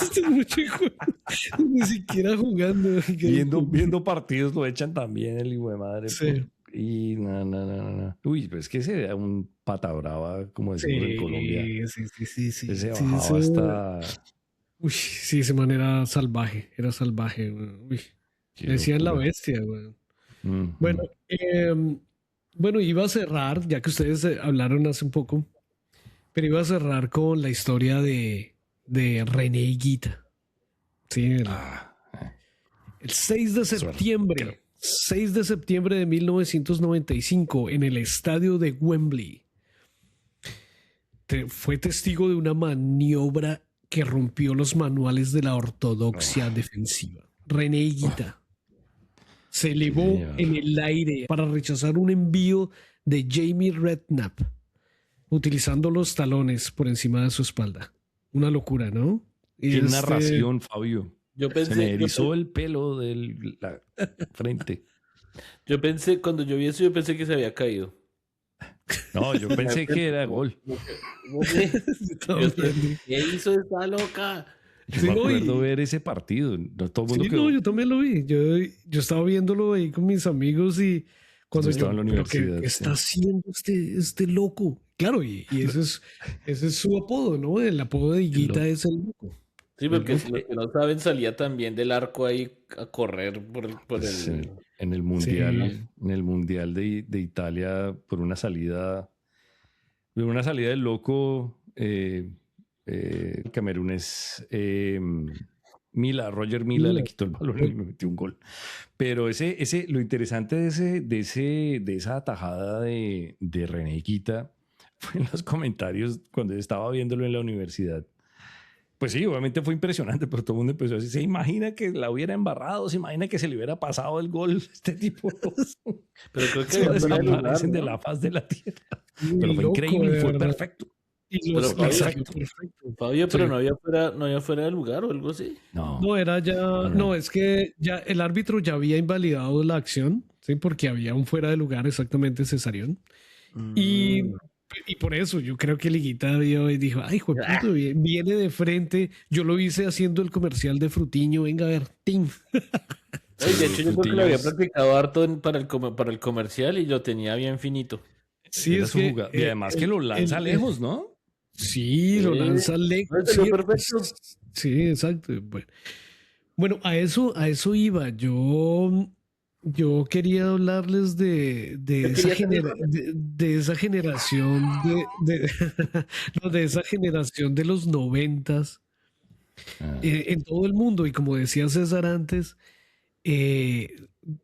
Este mucho hijo, ni siquiera jugando. Viendo partidos lo echan también el hijo de madre. Sí. Y no. Uy, pues que ese era un pata brava, como decimos en Colombia. Sí. Ese Sí, bajaba hasta... Uy, sí, esa manera salvaje, era salvaje. Güey. Uy, Qué le decían la locura. bestia, güey. Mm, Bueno, iba a cerrar, ya que ustedes hablaron hace un poco, pero iba a cerrar con la historia de René Higuita. Sí, el 6 de Suerte. septiembre, 6 de septiembre de 1995, en el estadio de Wembley, fue testigo de una maniobra que rompió los manuales de la ortodoxia defensiva. René Higuita se elevó señor. en el aire para rechazar un envío de Jamie Redknapp, utilizando los talones por encima de su espalda. Una locura, ¿no? Qué Este- narración, Fabio. Yo Se pensé, me yo erizó el pelo de la frente. Cuando yo vi eso, yo pensé que se había caído. No, yo pensé que era gol. ¿Qué hizo esta loca? Yo Sí, me no, acuerdo ver ese partido. No, todo el mundo Sí, quedó. no, yo también lo vi. Yo estaba viéndolo ahí con mis amigos y cuando Yo estaba en la ¿pero qué universidad, está sí. haciendo este loco? Claro, y ese es su apodo, ¿no? El apodo de Higuita loco. es el loco. Sí, porque si los que no saben, salía también del arco ahí a correr Pues en el Sí. mundial de Italia, por una salida del loco camerunés, Roger Mila le quitó el balón y me metió un gol. Pero lo interesante de esa atajada de René Higuita fue en los comentarios cuando estaba viéndolo en la universidad. Pues sí, obviamente fue impresionante, pero todo el mundo empezó a decir, ¿se imagina que la hubiera embarrado? ¿Se imagina que se le hubiera pasado el gol a este tipo? Pero creo que Se había fuera de lugar, desaparecen de ¿no? la faz de la tierra. Muy Pero fue loco, increíble de y fue verdad. perfecto. Y Pero los Fabio, salió perfecto. Fabio, pero Sí. no había fuera de lugar o algo así. No, era ya, no. no, es que ya el árbitro ya había invalidado la acción, sí, porque había un fuera de lugar exactamente cesarión. Y, y por eso yo creo que Liguita vio y dijo, ay, hijo de puta, viene de frente. Yo lo hice haciendo el comercial de Frutiño, venga a ver, ¡ting! Ay, de hecho, yo creo que Frutillo lo había es- practicado harto para el comercial y lo tenía bien finito. Sí, era es su que jugada. Y además que lo lanza lejos, ¿no? sí, lo lanza lejos. No, salió Sí, perfecto. sí, exacto. Bueno, a eso iba. Yo quería hablarles de esa de esa generación no, de esa generación de los 90 Ah, en todo el mundo. Y como decía César antes, eh,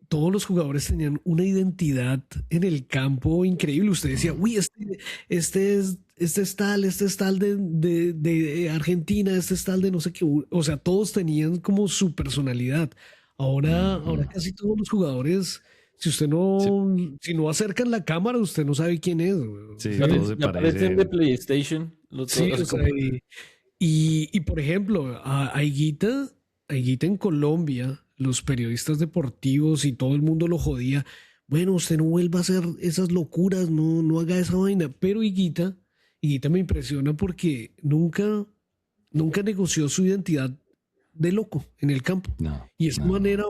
todos los jugadores tenían una identidad en el campo increíble. Usted decía, uy, este es tal de Argentina, este es tal de no sé qué. O sea, todos tenían como su personalidad. Ahora casi todos los jugadores, si usted no, si no acercan la cámara, usted no sabe quién es. Güey. sí, ¿Sí? todo se Ya aparecen de parece. PlayStation. Sí, o sea, y, por ejemplo, a Higuita en Colombia, los periodistas deportivos y todo el mundo lo jodía. Bueno, usted no vuelva a hacer esas locuras, no haga esa vaina. Pero Higuita me impresiona porque nunca negoció su identidad de loco en el campo. No, Y ese no. man era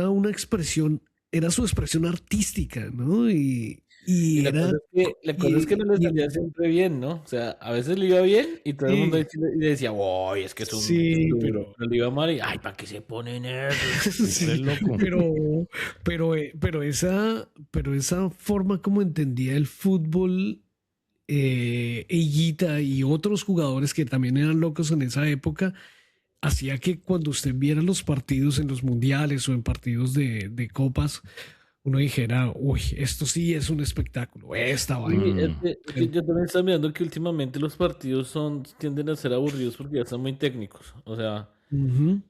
una expresión, era su expresión artística, ¿no? Y Y era... la cosa es que no le salía siempre bien, ¿no? O sea, a veces le iba bien y todo el mundo le decía, uy, es que es un Sí, duro. Pero le iba mal y, ay, ¿para qué se ponen eso? Sí, Es loco. pero esa forma como entendía el fútbol, Higuita y otros jugadores que también eran locos en esa época, hacía que cuando usted viera los partidos en los mundiales o en partidos de copas, uno dijera, uy, esto sí es un espectáculo, esta Sí, vaina. es que yo también estoy mirando que últimamente los partidos tienden a ser aburridos porque ya están muy técnicos. O sea, Ujú.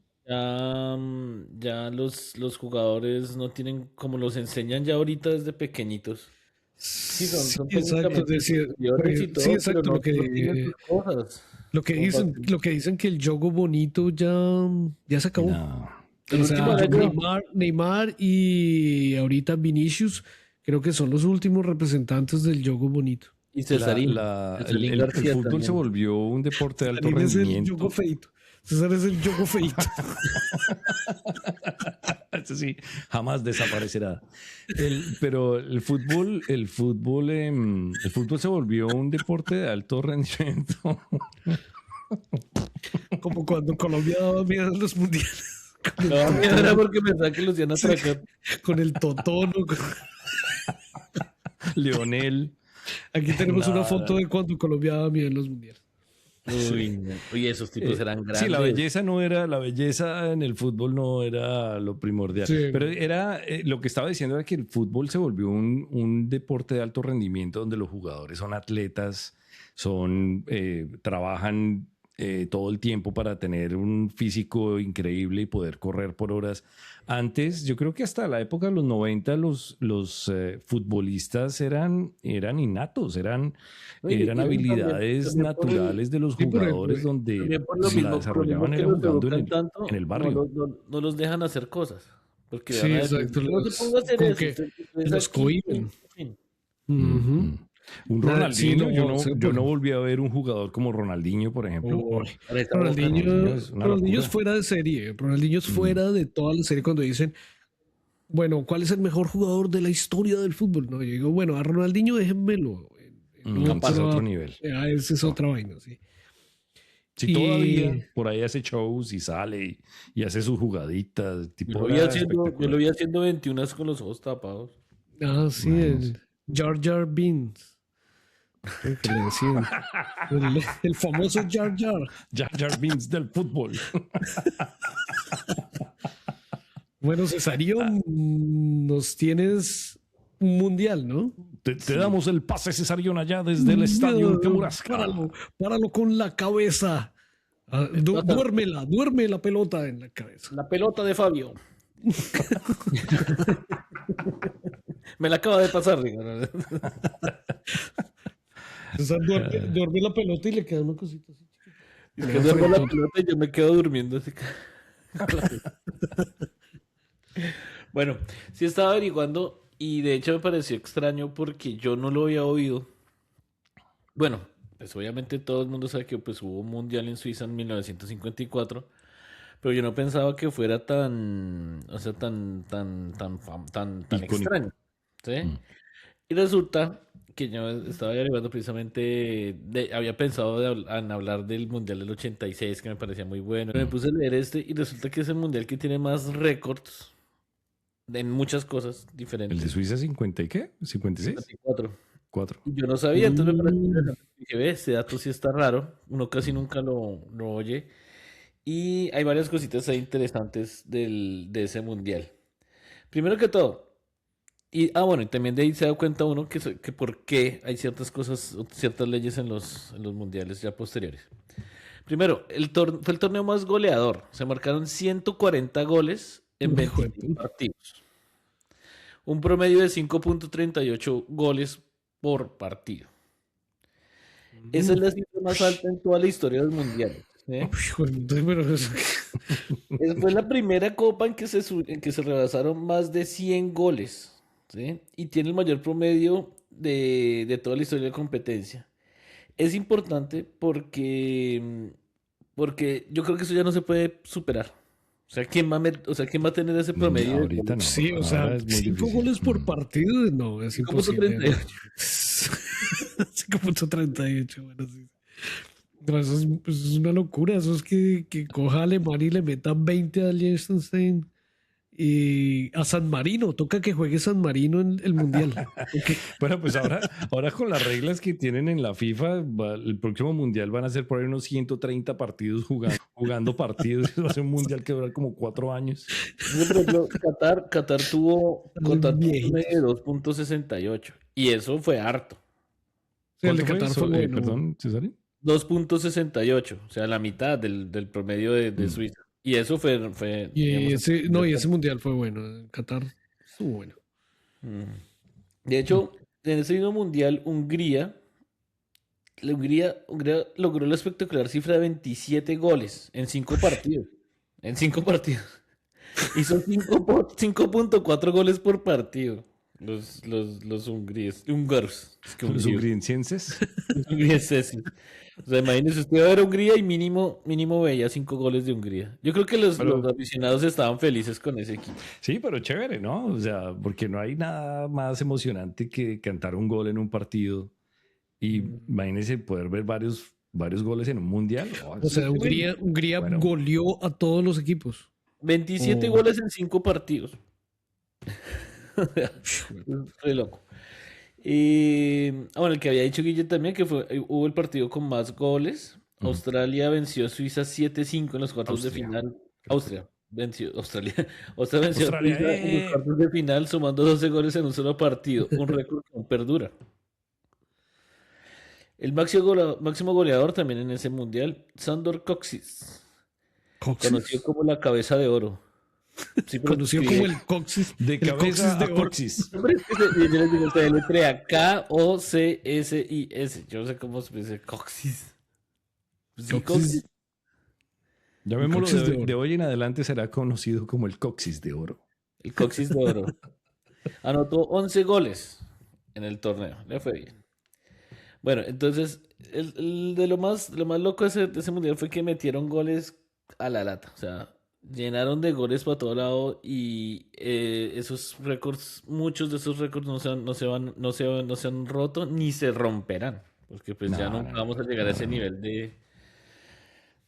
ya los jugadores no tienen, como los enseñan ya ahorita desde pequeñitos. Sí, son, Sí, son exacto, técnicamente superiores y sí, todo, pero exacto, no tienen sus cosas. Como para que- lo que dicen que el juego bonito ya se acabó. No. El O último sea, año, Neymar y ahorita Vinicius creo que son los últimos representantes del juego bonito. y Cesarín. Cesarín El García fútbol se también. volvió un deporte de alto César es el rendimiento. juego feito. César es el juego feito. Eso sí, jamás desaparecerá. Pero el fútbol se volvió un deporte de alto rendimiento. Como cuando Colombia daba miedo en los mundiales. No, era porque pensaba que los iban a atracar. Con el totono. Leonel. Aquí tenemos una Nada. foto de cuando Colombia daba miedo en los mundiales. Uy, no. Oye, esos tipos eran grandes. Sí, la belleza en el fútbol no era lo primordial. Sí. Pero lo que estaba diciendo era que el fútbol se volvió un deporte de alto rendimiento donde los jugadores son atletas, trabajan todo el tiempo para tener un físico increíble y poder correr por horas. Antes, yo creo que hasta la época de los 90 los futbolistas eran innatos, eran habilidades también naturales de los Sí, jugadores donde también por lo la mismo desarrollaban que era los jugando educan tanto, en el barrio. no los dejan hacer cosas. Porque Sí, van a decir, exacto. no se ponga a hacer Como eso. que Usted los aquí, cohiben. en fin. Ujú. Un Nada, sí, Ronaldinho, yo no, no, sí, yo no volví a ver un jugador como Ronaldinho, por ejemplo. Uy, Ahora está Boca, ¿no? Ronaldinho es una Ronaldinho es locura. fuera de serie. Ronaldinho es Mm, fuera de toda la serie cuando dicen, bueno, ¿cuál es el mejor jugador de la historia del fútbol? No, yo digo, bueno, a Ronaldinho déjenmelo en ese es otro otra, nivel. esa es otra vaina, sí. Si todavía Y por ahí hace shows y sale y hace sus jugaditas, Yo tipo lo vi haciendo, yo lo espectacular. vi haciendo 21 con los ojos tapados. sí, Imagínense. el Jar Jar Beans, creo que le decían. El famoso Jar Jar. Jar Jar Binks del fútbol. Bueno, Cesario, nos tienes un mundial, ¿no? Te damos el pase Cesarión allá desde el estadio en Kamouraska. Páralo con la cabeza. Duerme la pelota en la cabeza. La pelota de Fabio. Me la acaba de pasar, digo. O sea, duerme la pelota y le queda una cosita así. Es que duermo la pelota y yo me quedo durmiendo así. Bueno, sí estaba averiguando y de hecho me pareció extraño porque yo no lo había oído. Bueno, pues obviamente todo el mundo sabe que pues hubo un mundial en Suiza en 1954, pero yo no pensaba que fuera tan, o sea, tan Icónico. extraño, ¿sí? Y resulta que yo estaba averiguando precisamente, había pensado en hablar del mundial del 86 que me parecía muy bueno. Me puse a leer y resulta que es el mundial que tiene más récords en muchas cosas ¿El diferentes. de Suiza 50 y qué? ¿56? 54. 4. Yo no sabía, entonces me pareció interesante. Dije, ve, este dato sí está raro, uno casi nunca lo oye. Y hay varias cositas ahí interesantes de ese mundial. Primero que todo, bueno, y también de ahí se da cuenta uno que por qué hay ciertas cosas, ciertas leyes en los mundiales ya posteriores. Primero, fue el torneo más goleador. Se marcaron 140 goles en 26 partidos. Un promedio de 5.38 goles por partido. Esa es la cifra más alta en toda la historia del mundial. Fue la primera copa en que se rebasaron más de 100 goles. ¿Sí? Y tiene el mayor promedio de toda la historia de la competencia. Es importante porque yo creo que eso ya no se puede superar. O sea, ¿quién va a tener ese promedio? Ahorita no. Sí, o sea, Ahora es muy 5 difícil. goles por partido, no, es imposible. 5.38, bueno, sí. No, eso es una locura. Eso es que coja a Alemania y le meta 20 a Liechtenstein y a San Marino. Toca que juegue San Marino en el Mundial. Bueno, pues ahora con las reglas que tienen en la FIFA, el próximo mundial van a ser por ahí unos 130 partidos jugando partidos. Va a ser un mundial que dura como 4 años. Por ejemplo, Qatar tuvo un viejitos. promedio de 2.68 y eso fue harto. Sí, el de ¿Cuánto Qatar fue bueno. Perdón, César. 2.68, o sea, la mitad del promedio de Suiza. Y eso fue Y digamos, ese Mundial fue bueno. En Qatar estuvo bueno. De hecho, en ese mismo mundial, Hungría logró la espectacular cifra de 27 goles en 5 partidos. En 5 partidos. Hizo 5.4 goles por partido. Los húngaros. Es que Los hungrienses. Los hungrienses. O sea, imagínese, usted va a ver a Hungría y mínimo veía 5 goles de Hungría. Yo creo que los aficionados estaban felices con ese equipo. Sí, pero chévere, ¿no? O sea, porque no hay nada más emocionante que cantar un gol en un partido. Y imagínense poder ver varios goles en un mundial. O sea, Hungría Bueno. goleó a todos los equipos. 27 goles en 5 partidos. Re loco. Bueno, el que había dicho Guille también, que hubo el partido con más goles. Australia venció a Suiza 7-5 en los cuartos de final. Austria venció a Suiza en los cuartos de final, sumando 12 goles en un solo partido. Un récord que aún perdura. El máximo goleador también en ese mundial, Sandor Kocsis. Conocido como la cabeza de oro. Sí, conocido como el Coxis. De cabeza a Coxis. Se deletrea K-O-C-S-I-S. Yo no sé cómo se dice Coxis. Sí, Coxis. Llamémoslo de hoy en adelante será conocido como el Coxis de oro. el Coxis de Oro. Anotó 11 goles en el torneo, le fue bien. Bueno, entonces, lo más loco de ese mundial fue que metieron goles a la lata. O sea, llenaron de goles para todo lado y esos récords, muchos de esos récords no se han roto ni se romperán. Porque pues ya No, nunca no, vamos a no, llegar a ese no. nivel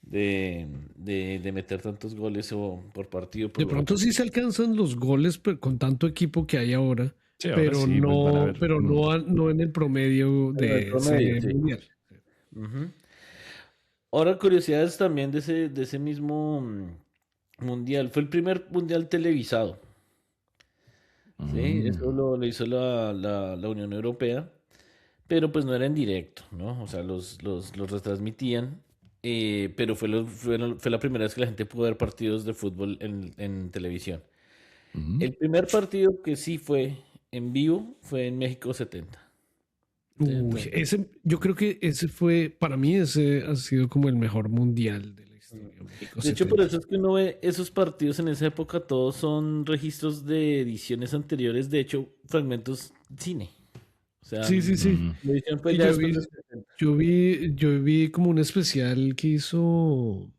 de meter tantos goles por partido por De lo pronto menos. sí se alcanzan los goles con tanto equipo que hay ahora, Sí, ahora sí, pues van a ver. pero no en el promedio Pero el de promedio, ese sí. mundial. Ujú. Ahora, curiosidades también de ese mismo mundial. Fue el primer mundial televisado. Sí, eso Mm. lo hizo la Unión Europea, pero pues no era en directo, ¿no? O sea, los retransmitían, pero fue la primera vez que la gente pudo ver partidos de fútbol en televisión. Mm. El primer partido que sí fue en vivo fue en México 70. ¿Sí? Uy, Entonces, yo creo que ese fue, para mí ese ha sido como el mejor mundial de la historia, México de hecho, por 70. eso es que uno ve esos partidos en esa época, todos son registros de ediciones anteriores, de hecho, fragmentos cine. O sea, Sí, sí, sí. Mm. la edición fue Sí, ya después de... yo vi como un especial que hizo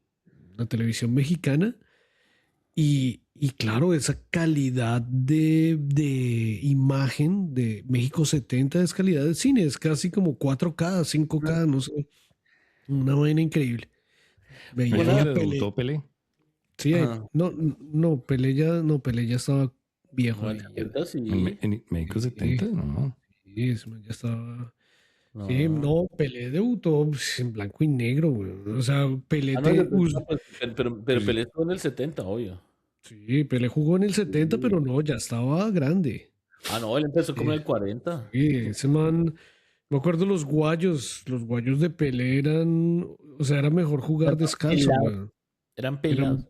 la televisión mexicana y claro, esa calidad de imagen de México 70 es calidad de cine, es casi como 4K 5K no sé, una vaina increíble. Ahí Veía fue Una, donde a Pelé. debutó Pelé. Sí, ajá, no, Pelé ya estaba viejo no, el ahí. Ya. 70 sí. En México Sí, 70, no. sí, ese man ya estaba. Sí, No. no, Pelé debutó pues, en blanco y negro, güey. O sea, Ah, no, no, pues, pero pues, Pelé estuvo en el 70, obvio. sí, Pelé jugó en el 70, Sí. pero no, ya estaba grande. Ah, no, él empezó como Sí, en el 40. sí, ese man, me acuerdo los guayos de Pelé eran, o sea, era mejor jugar Eran descalzo, pelados. güey. Eran Eran, pelados.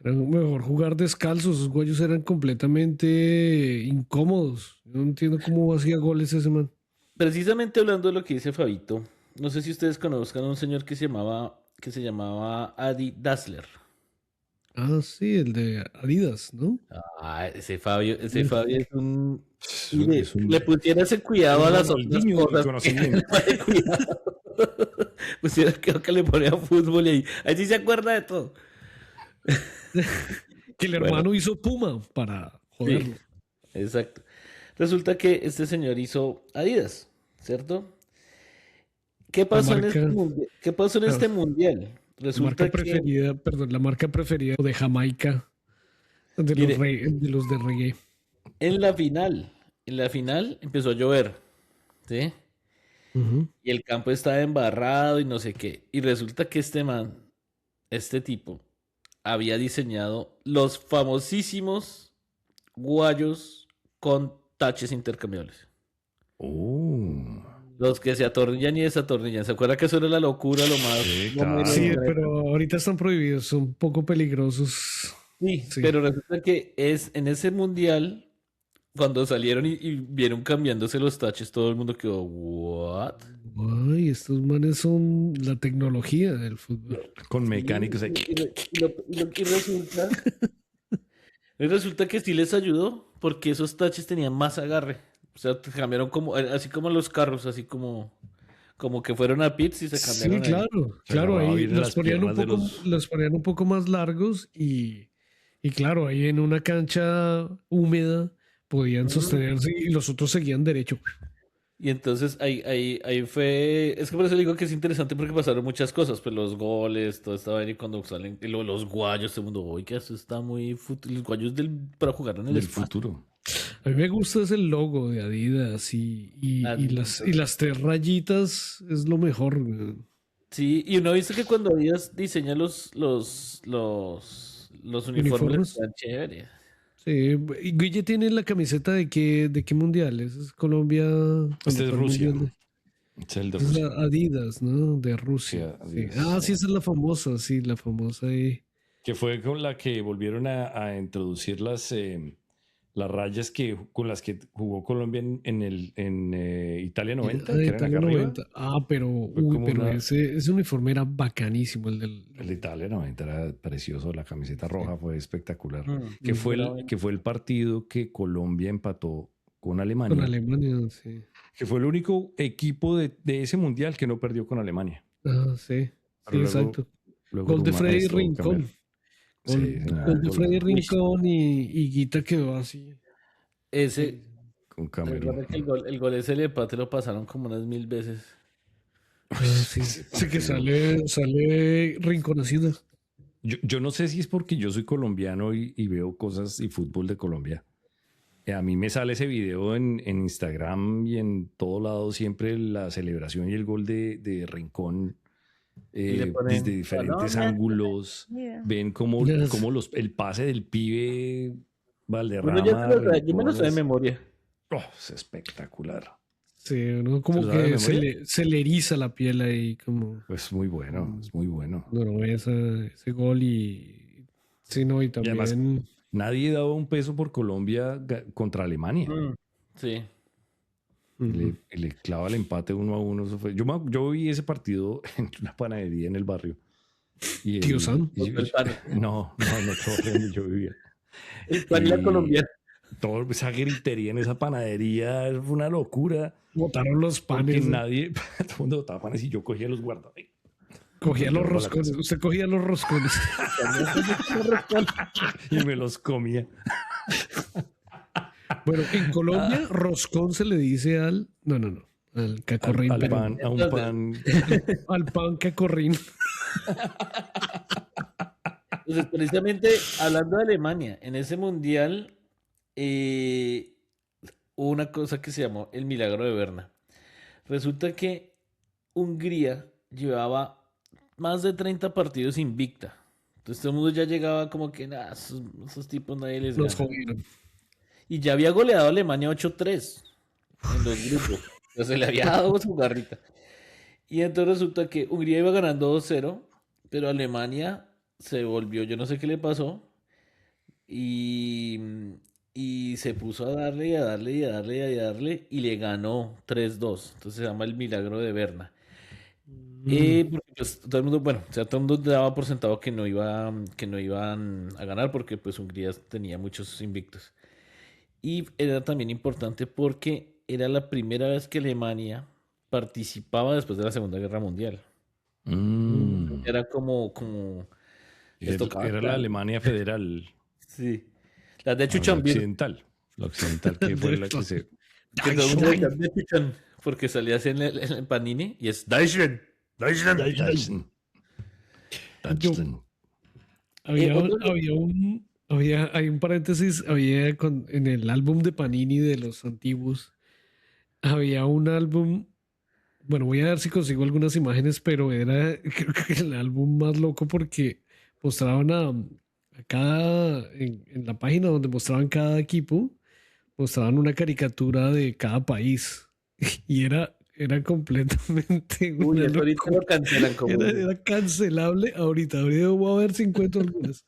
eran mejor jugar descalzo, esos guayos eran completamente incómodos. Yo no entiendo cómo hacía goles ese man. Precisamente hablando de lo que dice Fabito, no sé si ustedes conozcan a un señor que se llamaba Adi Dassler. Ah, sí, el de Adidas, ¿no? Ah, ese Fabio es un... Mire, Es le pusiera ese cuidado un a las otras Ronaldinho del cosas que no le conocimiento. pone cuidado. Pusiera que le ponía fútbol y ahí sí se acuerda de todo. Que el Bueno, hermano hizo Puma para sí, joderlo. exacto. Resulta que este señor hizo Adidas, ¿cierto? La marca, ¿Qué pasó en claro, este mundial? la marca Resulta que, preferida, perdón, la marca preferida de Jamaica, mire, de los de reggae. en en la final empezó a llover, ¿sí? Ujú. Y el campo estaba embarrado y no sé qué. Y resulta que este tipo, había diseñado los famosísimos guayos con taches intercambiables. Oh. Los que se atornillan y desatornillan. ¿Se acuerda que eso era la locura, Sí, lo menos Sí, claro. pero ahorita están prohibidos, son un poco peligrosos. Sí, Sí. pero resulta que es en ese mundial, cuando salieron y vieron cambiándose los taches, todo el mundo quedó, ¿what? Ay, estos manes son la tecnología del fútbol. Con Sí, mecánicos ahí. y resulta que sí les ayudó, porque esos taches tenían más agarre. O sea, cambiaron como, así como los carros, como que fueron a pits y se Sí, cambiaron ahí. claro, Se claro, agarraba ahí bien en las piernas de los... los ponían un poco más largos y claro, ahí en una cancha húmeda podían Ujú. sostenerse y los otros seguían derecho. Y entonces ahí fue, es que por eso digo que es interesante porque pasaron muchas cosas, pues los goles, todo estaba ahí cuando salen, y los guayos, todo el mundo, oye, que eso está muy, los guayos para jugar en el del espacio. futuro. A mí me gusta ese logo de Adidas y las tres rayitas es lo mejor, güey. Sí, y uno ha visto que cuando Adidas diseña los uniformes les Uniformes. quedan chéveres. Sí, y Guille tiene la camiseta de qué mundial? ¿Esa es Colombia cuando Este es fue el Rusia. mundial? Este es el de Esa es la Rusia. Adidas, ¿no? De Sí, Rusia. Sí. Adidas. Ah, sí, esa es la famosa, sí, la famosa ahí. Que fue con la que volvieron a introducir las rayas con las que jugó Colombia en Italia 90, que eran Italia acá arriba. 90. Pero, Fue como una- ese uniforme era bacanísimo, el del... El de Italia 90 era precioso, la camiseta roja fue espectacular. Mm, Que fue, era que fue el partido que Colombia empató con Alemania. Con Alemania, sí. Que fue el único equipo de ese mundial que no perdió con Alemania. Ah, sí, sí, Pero luego- exacto. luego Gol de con Freddy Maestro Rincón. cambiaron. Sí, Gol de gol Freddy de- Rincón y Guita quedó así. Ese, con Camerún. recuerda que el gol ese de empate lo pasaron como unas 1000 veces. Sí, sí, que sale Rincón haciendo. Yo no sé si es porque yo soy colombiano y veo cosas y fútbol de Colombia. A mí me sale ese video en Instagram y en todo lado siempre la celebración y el gol de Rincón le ponen desde diferentes Colombia. ángulos. Yeah. Ven cómo, Yes. cómo el pase del pibe Valderrama. Bueno, yo me lo sé de Rincón, memoria. es espectacular. Sí, ¿no? Como ¿Se lo sabe de que memoria? se le eriza la piel ahí, como Es muy bueno, es muy bueno. no ese gol y sí, no, y también además, Nadie daba un peso por Colombia contra Alemania. Sí. Y le clava el empate 1-1. Eso fue. Yo vi ese partido en una panadería en el barrio. Y Tío Sam. No, todo donde yo vivía. El pan y la Y- colombiana. Toda esa gritería en esa panadería fue una locura. botaron los Porque panes, nadie, todo el mundo botaba panes y yo cogía los guardaba. cogía los Llevaba a la roscones, casa. usted cogía los roscones. Y me los comía. Bueno, en Colombia, roscón se le dice al al cacorrín, Al pero pan, a un pan. al pan cacorrín. Entonces, precisamente hablando de Alemania, en ese mundial hubo una cosa que se llamó el milagro de Berna. Resulta que Hungría llevaba más de 30 partidos invicta. Entonces todo el mundo ya llegaba como que, nah, esos tipos nadie les Los gana. jodieron. Y ya había goleado a Alemania 8-3 en los grupos. Entonces se le había dado su garrita. Y entonces resulta que Hungría iba ganando 2-0, pero Alemania se volvió, yo no sé qué le pasó, y se puso a darle y a darle y a darle y a darle, y le ganó 3-2. Entonces se llama el milagro de Berna. Porque pues, todo el mundo, bueno, o sea, todo el mundo daba por sentado que no iban a ganar porque pues Hungría tenía muchos invictos. Y era también importante porque era la primera vez que Alemania participaba después de la Segunda Guerra Mundial. Era como les tocaba, Era la claro. Alemania federal. Sí. La de La Chuchanbir. occidental. La occidental, que fue la que se. Que todo el mundo decía, "De Chuchan", porque salía así en el Panini y es Deutschland. Deutschland. Deutschland. Deutschland. Hay un paréntesis, en el álbum de Panini de los antiguos, había un álbum, bueno, voy a ver si consigo algunas imágenes, pero era creo que el álbum más loco porque mostraban a cada, en la página donde mostraban cada equipo, mostraban una caricatura de cada país y era completamente Uy, una eso ahorita locura. lo cancelan como. Era cancelable ahorita. Ahorita voy a ver si encuentro algunas.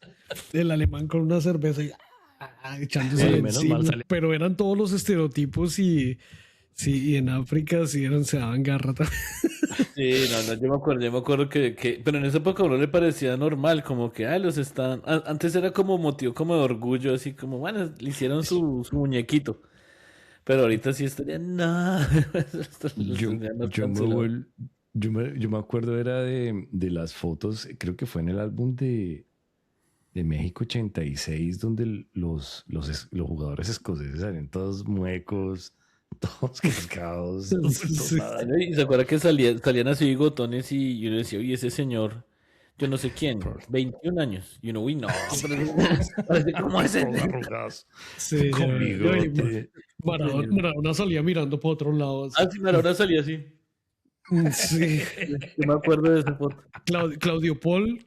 El alemán con una cerveza y echándose Menos encima. mal sale. Pero eran todos los estereotipos y en África se daban garra también. Sí, no, yo me acuerdo que, pero en esa época a uno le parecía normal, como que, los están, antes era como motivo como de orgullo, así como, bueno, le hicieron su muñequito, pero ahorita sí estaría, no, Yo me acuerdo era de las fotos, creo que fue en el álbum de México 86, donde los jugadores escoceses salían todos muecos, todos cascados. Sí. Y se acuerda que salían así bigotones y uno decía, oye, ese señor, yo no sé quién, 21 años, y uno, uy, no, pero parece como ese. Arrugados, Sí, con ya, bigote. Maradona salía mirando por otro lado. así. Ah, sí, ahora salía así. Sí. Yo me acuerdo de esa foto. Claudio Paul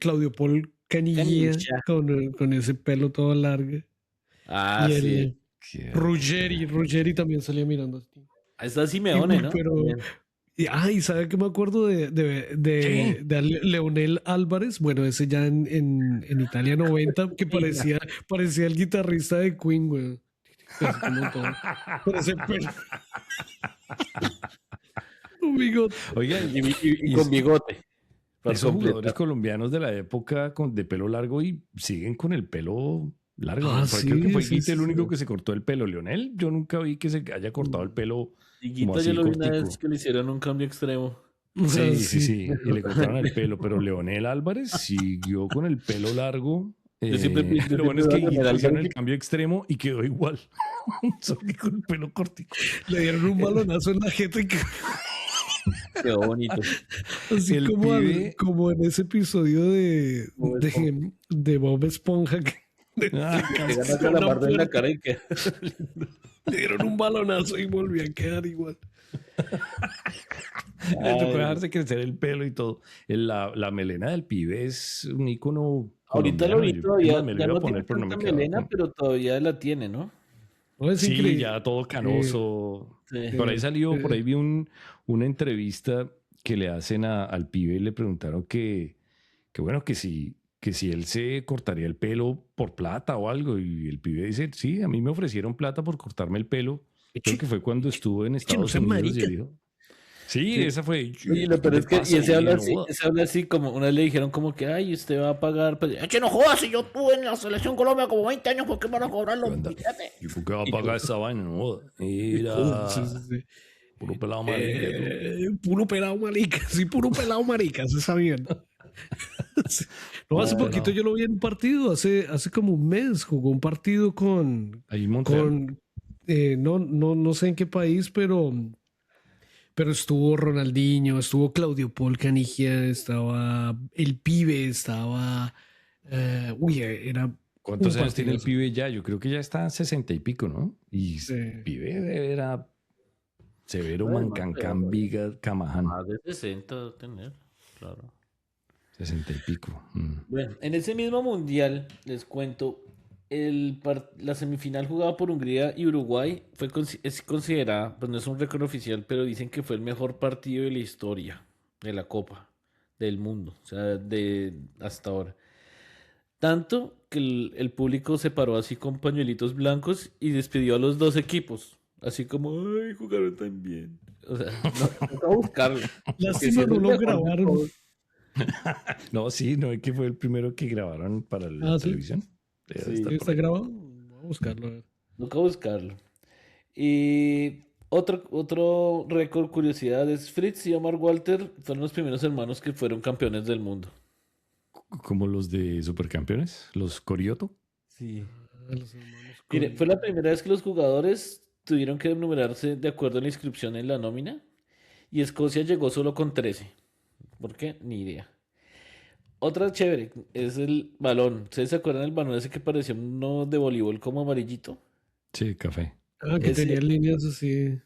Canilla Canilla. con ese pelo todo largo. Ah, Y sí. Qué Ruggeri también salía mirando así. Ahí está Simeone, ¿no? Pero- También. Y ¿sabe qué me acuerdo de Leonel Álvarez? Bueno, ese ya en Italia 90, que parecía el guitarrista de Queen, güey. Así como todo. Con ese pelo. Un bigote. Oigan, Y con bigote. para esos jugadores completar. colombianos de la época de pelo largo y siguen con el pelo largo. Ah, ¿No? Porque creo que sí, fue sí, Guite el sí. único que se cortó el pelo. Leonel, yo nunca vi que se haya cortado el pelo como Higuita yo así lo vi una cortico. vez que le hicieron un cambio extremo. O sea, Sí, sí, sí. Y le cortaron el pelo, pero Leonel Álvarez siguió con el pelo largo. Yo siempre, yo Lo bueno siempre es que veo a Higuita Leonel hicieron el Álvarez cambio extremo y quedó igual. Solo que con el pelo cortico. le dieron un balonazo en la jeta y y quedó bonito. así El como, pibe- como en ese episodio Bob de Bob Esponja que Ah, Le ganas a la barda en la cara y queda. le dieron un balonazo y volvió a quedar igual. le tocó Ay, dejarse crecer el pelo y todo. La melena del pibe es un ícono ahorita lo colombiano. vi Yo todavía, me lo ya iba a no poner, tiene pero no me tanta quedaba melena, con- pero todavía la tiene, ¿no? No, es Sí, increíble. ya todo canoso. Sí. Por ahí salió, por eh. ahí vi una entrevista que le hacen al pibe y le preguntaron que bueno, que si él se cortaría el pelo por plata o algo. Y el pibe dice, sí, a mí me ofrecieron plata por cortarme el pelo. Creo que fue cuando estuvo en que no Estados sea Unidos y marica. él dijo, sí, Sí. esa fue. Oye, lo ¿Qué peor te es que, pasa? y No. ese habla así como, una vez le dijeron como que, ay, usted va a pagar, pues, "Es que no jodas, si yo estuve en la selección Colombia como 20 años, ¿por qué me van a cobrar los Anda. billetes?" ¿Y por qué va a pagar esa vaina? No, mira, Sí, sí, sí. puro pelado marica. Puro pelado marica, sí, puro pelado marica, se sabían. Sí. No, hace Puro poquito pelado. yo lo vi en un partido, hace como un mes, jugó un partido Ahí en Montreal. no sé en qué país, pero estuvo Ronaldinho, estuvo Claudio Paul Canigia, estaba el pibe, estaba, era ¿Cuántos un años tiene el partidazo. pibe ya? Yo creo que ya está 60 y pico, ¿no? Y Sí. el pibe era severo Bueno, mancancán, pero- viga, camaján. Más de 60 debe tener, claro. 60 y pico. Mm. Bueno, en ese mismo mundial, les cuento, la semifinal jugada por Hungría y Uruguay es considerada, pues no es un récord oficial, pero dicen que fue el mejor partido de la historia de la Copa del mundo, o sea, de hasta ahora. Tanto que el público se paró así con pañuelitos blancos y despidió a los dos equipos, así como, ay, jugaron tan bien. O sea, no, toca buscarlo. Lástima Que no sí es lo el mejor de grabaron. todos. No, sí, no es que fue el primero que grabaron para la Ah, ¿sí? televisión. Debe Sí. estar por ¿Está ahí. grabado? Vamos a buscarlo. A ver. Toca buscarlo. Y otro récord, curiosidad, es Fritz y Omar Walter fueron los primeros hermanos que fueron campeones del mundo. Como los de Supercampeones, los Corioto. Sí. Ah, los hermanos Mire, Coen. fue la primera vez que los jugadores tuvieron que enumerarse de acuerdo a la inscripción en la nómina y Escocia llegó solo con 13. ¿Por qué? Ni idea. Otra chévere es el balón. ¿Ustedes se acuerdan del balón ese que parecía uno de voleibol como amarillito? Sí, café. Ah, que Ese- tenía líneas así.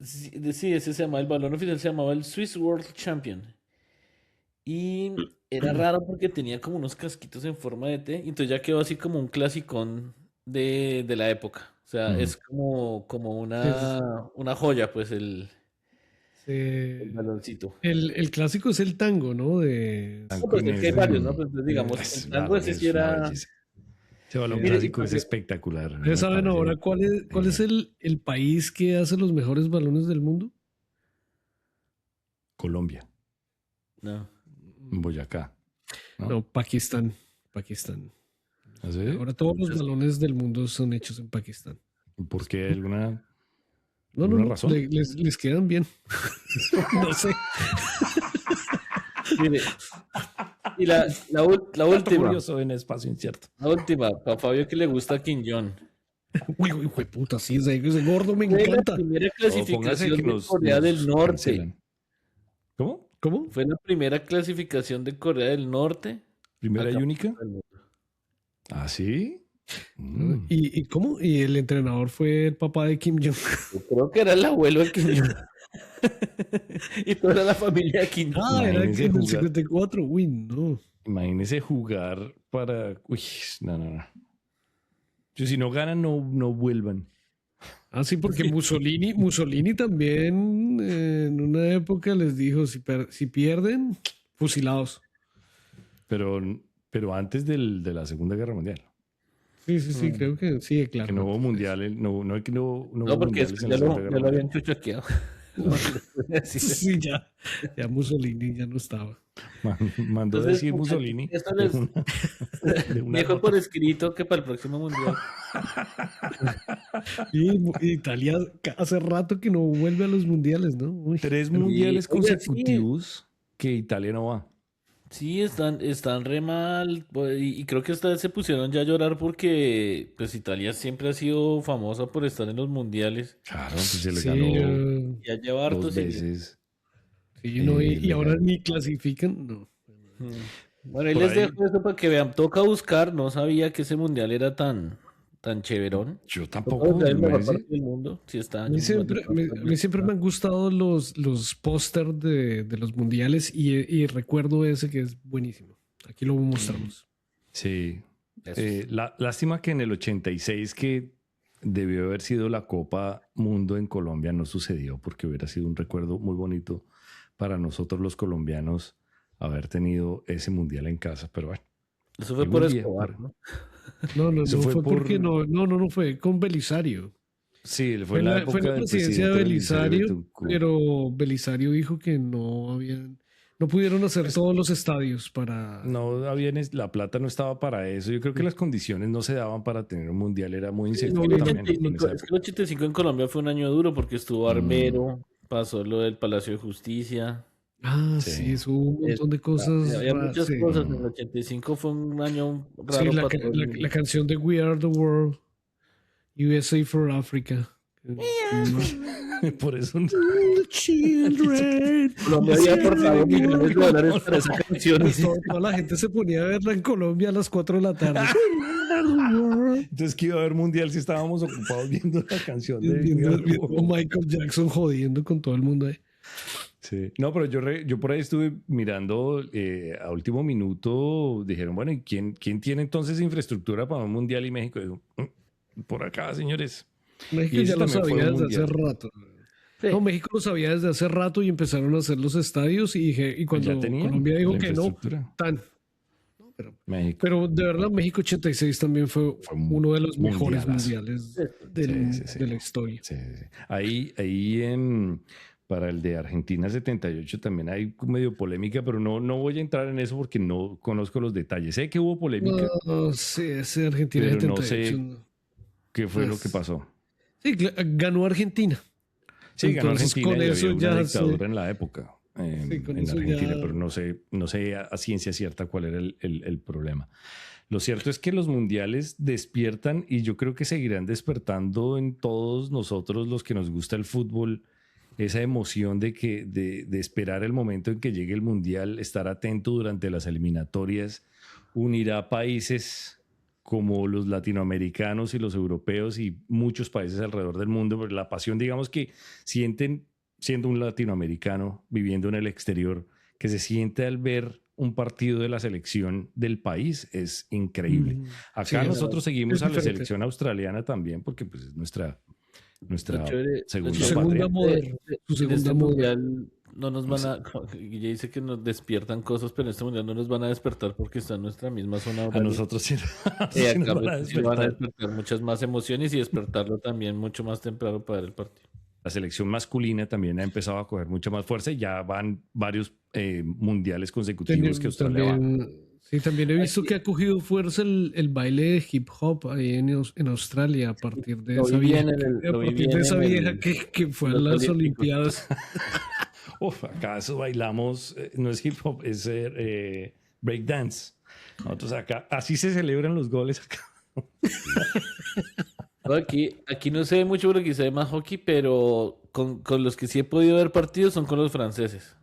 Sí, ese se llamaba, el balón oficial se llamaba el Swiss World Champion. Y era raro porque tenía como unos casquitos en forma de T, y entonces ya quedó así como un clasicón de la época. O sea, Mm. es como una joya, pues, el Sí. baloncito. El clásico es el tango, ¿no? No, pues es que hay varios, ¿no? Pues, digamos, Ese el tango balón ese es sí una era... belleza. Ese balón Mire, clásico es porque- espectacular. ¿Ustedes Me saben parece ahora cuál es el país que hace los mejores balones del mundo? Colombia, No. Boyacá. ¿No? No, Pakistán. Pakistán. ¿Ah, sí? Ahora todos los balones del mundo son hechos en Pakistán. ¿Por qué alguna? No, ¿Alguna no, razón? les quedan bien. No sé. Mire, y la Dato última, curioso en espacio incierto. para Fabio que le gusta Kim Jong. Uy, uy, uy, puta, sí, ese gordo me Fue la encanta. primera O póngase clasificación que de nos Corea del Norte. cancelan. ¿Cómo? ¿Cómo? Fue la primera clasificación de Corea del Norte. ¿Primera y Acá. única? ¿Ah, sí? Mm. ¿Y cómo? Y el entrenador fue el papá de Kim Jong. Yo creo que era el abuelo de Kim Jong. Y toda la familia de Kim Jong. Ah, era Imagínese en el jugar. 54. Uy, no. Imagínese jugar para... Uy, no. Yo, si no ganan, no vuelvan. Ah, sí, porque Mussolini también en una época les dijo, si pierden, fusilados. Pero antes de la Segunda Guerra Mundial. Sí, creo que sí, Que claro. no hubo mundiales, no es que no hubo No, porque mundiales en ya la Segunda lo Guerra Mundial. habían chuchaqueado. Sí, ya Mussolini ya no estaba. Mandó Entonces, decir muchachos, Mussolini esto de les una, de una dejo nota. por escrito que para el próximo mundial. Y Italia hace rato que no vuelve a los mundiales, ¿no? Uy, 3 pero Y, mundiales oiga, sí, consecutivos que Italia no va. sí, están re mal. Y creo que esta vez se pusieron ya a llorar porque pues Italia siempre ha sido famosa por estar en los mundiales. Claro, pues se le sí, ganó Ya lleva harto 2 seguido. veces. sí, no, y Le ahora ganó. ni clasifican, no. Mm. Bueno, ahí Por les ahí, dejo eso para que vean. Toca buscar, no sabía que ese mundial era tan chéverón. yo Toca tampoco, buscar el me mejor parece. partido del mundo. Si está A mí siempre, a mí siempre me han gustado los póster de los mundiales y recuerdo ese que es buenísimo. Aquí lo mostramos. Sí. Eso. Lástima que en el 86, que debió haber sido la Copa Mundo en Colombia, no sucedió, porque hubiera sido un recuerdo muy bonito para nosotros los colombianos haber tenido ese mundial en casa. Pero bueno, Eso fue algún por día, Escobar, ¿no? No eso fue fue porque por... no fue con Belisario. Sí, fue en la Fue en época la del presidencia de presidente Belisario Belisario, Betancur. pero Belisario dijo que no pudieron hacer todos los estadios para. No había, la plata no estaba para eso. Yo creo que las condiciones no se daban para tener un mundial. Era muy inseguro no, también en 85, esa es que época. el 85 en Colombia fue un año duro porque estuvo Armero, pasó lo del Palacio de Justicia. Sí, Sí. eso hubo un montón de cosas Había raras. muchas Sí, cosas. En el 85 fue un año sí, raro para todo el mundo. la canción de We Are the World, USA for Africa. Por eso Children. Colombia había aportado millones de dólares para esa canción. Toda la gente se ponía a verla en Colombia a las 4 de la tarde. Entonces, ¿qué iba a haber mundial si estábamos ocupados viendo la canción de Viendo We Are the World? a Michael Jackson jodiendo con todo el mundo ahí. Sí. No, pero yo por ahí estuve mirando a último minuto. Dijeron, bueno, ¿y quién tiene entonces infraestructura para un mundial? Y México dijo, por acá, señores. México Y ese ya lo también fue sabía un desde hace mundial. rato. Sí. No, México lo sabía desde hace rato y empezaron a hacer los estadios y cuando Ya tenían Colombia dijo la que no, infraestructura. No, pero México. Pero de verdad, México 86 también fue Fue un uno de los mejores mundialazo. mundiales Sí. de la historia. Sí. Ahí para el de Argentina 78 también hay medio polémica, pero no voy a entrar en eso porque no conozco los detalles. Sé que hubo polémica, No, sí, ese Argentina pero no 78. sé qué fue lo Pues, que pasó. Sí, ganó Argentina. Sí, ganó Entonces, Argentina con y eso había una ya dictadura en la época Sí, con en eso Argentina, ya- pero no sé a ciencia cierta cuál era el problema. Lo cierto es que los mundiales despiertan y yo creo que seguirán despertando en todos nosotros los que nos gusta el fútbol esa emoción de esperar el momento en que llegue el mundial, estar atento durante las eliminatorias, unirá países como los latinoamericanos y los europeos y muchos países alrededor del mundo, pero la pasión, digamos, que sienten siendo un latinoamericano viviendo en el exterior, que se siente al ver un partido de la selección del país es increíble. Mm, Acá sí, nosotros seguimos es a la diferente. selección australiana también porque pues, es nuestra Lo chévere- segunda Su patria. segunda moda. Su En segunda este moda. mundial no nos van a. Guille dice que nos despiertan cosas, pero en este mundial no nos van a despertar porque está en nuestra misma zona A horaria. nosotros sí, sí Acá nos van a sí van a despertar. despertar muchas más emociones y despertarlo también mucho más temprano para ver el partido. La selección masculina también ha empezado a coger mucha más fuerza y ya van varios mundiales consecutivos que Australia va. También he visto que ha cogido fuerza el baile de hip hop ahí en Australia a partir de Lo esa vi vieja, bien en el- a lo vi partir bien de esa en el- vieja que fue a en los las Olímpicos. Olimpiadas. Uf, acá eso bailamos, no es hip hop, es breakdance. Nosotros acá, así se celebran los goles acá. No, aquí no se ve mucho porque aquí se ve más hockey, pero con los que sí he podido ver partidos son con los franceses.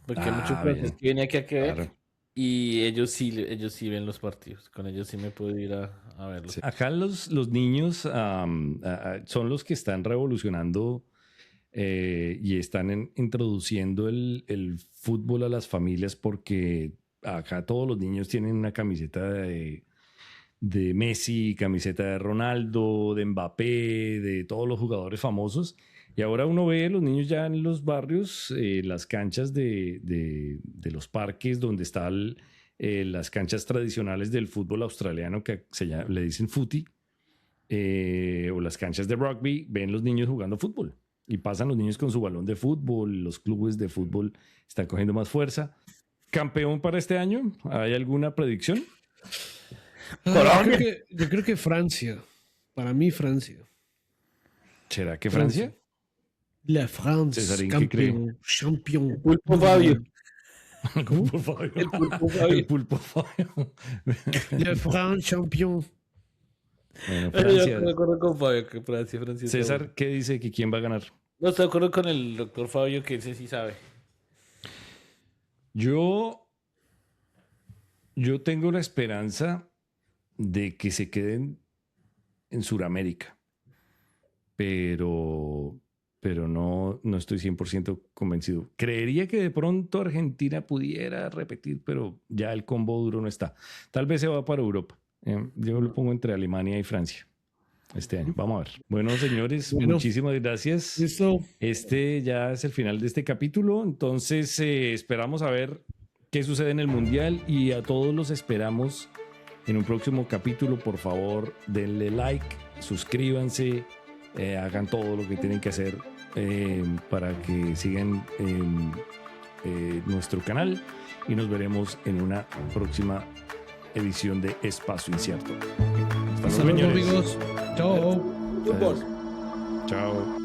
Porque hay muchos franceses bien. que vienen aquí a ver Claro. y ellos sí ven los partidos. Con ellos sí me puedo ir a verlos. Sí. Acá los niños son los que están revolucionando y están introduciendo el fútbol a las familias porque acá todos los niños tienen una camiseta de Messi, camiseta de Ronaldo, de Mbappé, de todos los jugadores famosos. Y ahora uno ve a los niños ya en los barrios, las canchas de los parques donde está las canchas tradicionales del fútbol australiano que le dicen footy, o las canchas de rugby, ven los niños jugando fútbol. Y pasan los niños con su balón de fútbol, los clubes de fútbol están cogiendo más fuerza. ¿Campeón para este año? ¿Hay alguna predicción? Yo creo que Francia. Para mí, Francia. ¿Será que Francia? La France, Cesarín, ¿qué cree? champion. Pulpo Fabio. ¿Cómo? Por favor. El Pulpo Fabio. El Pulpo Fabio. La France, champion. Bueno, Yo Francia. estoy de acuerdo con Fabio que Francia está bueno. César, ¿qué dice que quién va a ganar? No estoy de acuerdo con el doctor Fabio, que ese sí sabe. Yo tengo la esperanza de que se queden en Sudamérica, pero no estoy 100% convencido. Creería que de pronto Argentina pudiera repetir, pero ya el combo duro no está. Tal vez se va para Europa. Yo lo pongo entre Alemania y Francia este año. Vamos a ver. Bueno, señores, muchísimas gracias. Listo. Este ya es el final de este capítulo, entonces esperamos a ver qué sucede en el Mundial y a todos los esperamos en un próximo capítulo. Por favor, denle like, suscríbanse, hagan todo lo que tienen que hacer para que sigan nuestro canal y nos veremos en una próxima edición de Espacio Incierto. Hasta luego, amigos. Chao. Fútbol. Chao.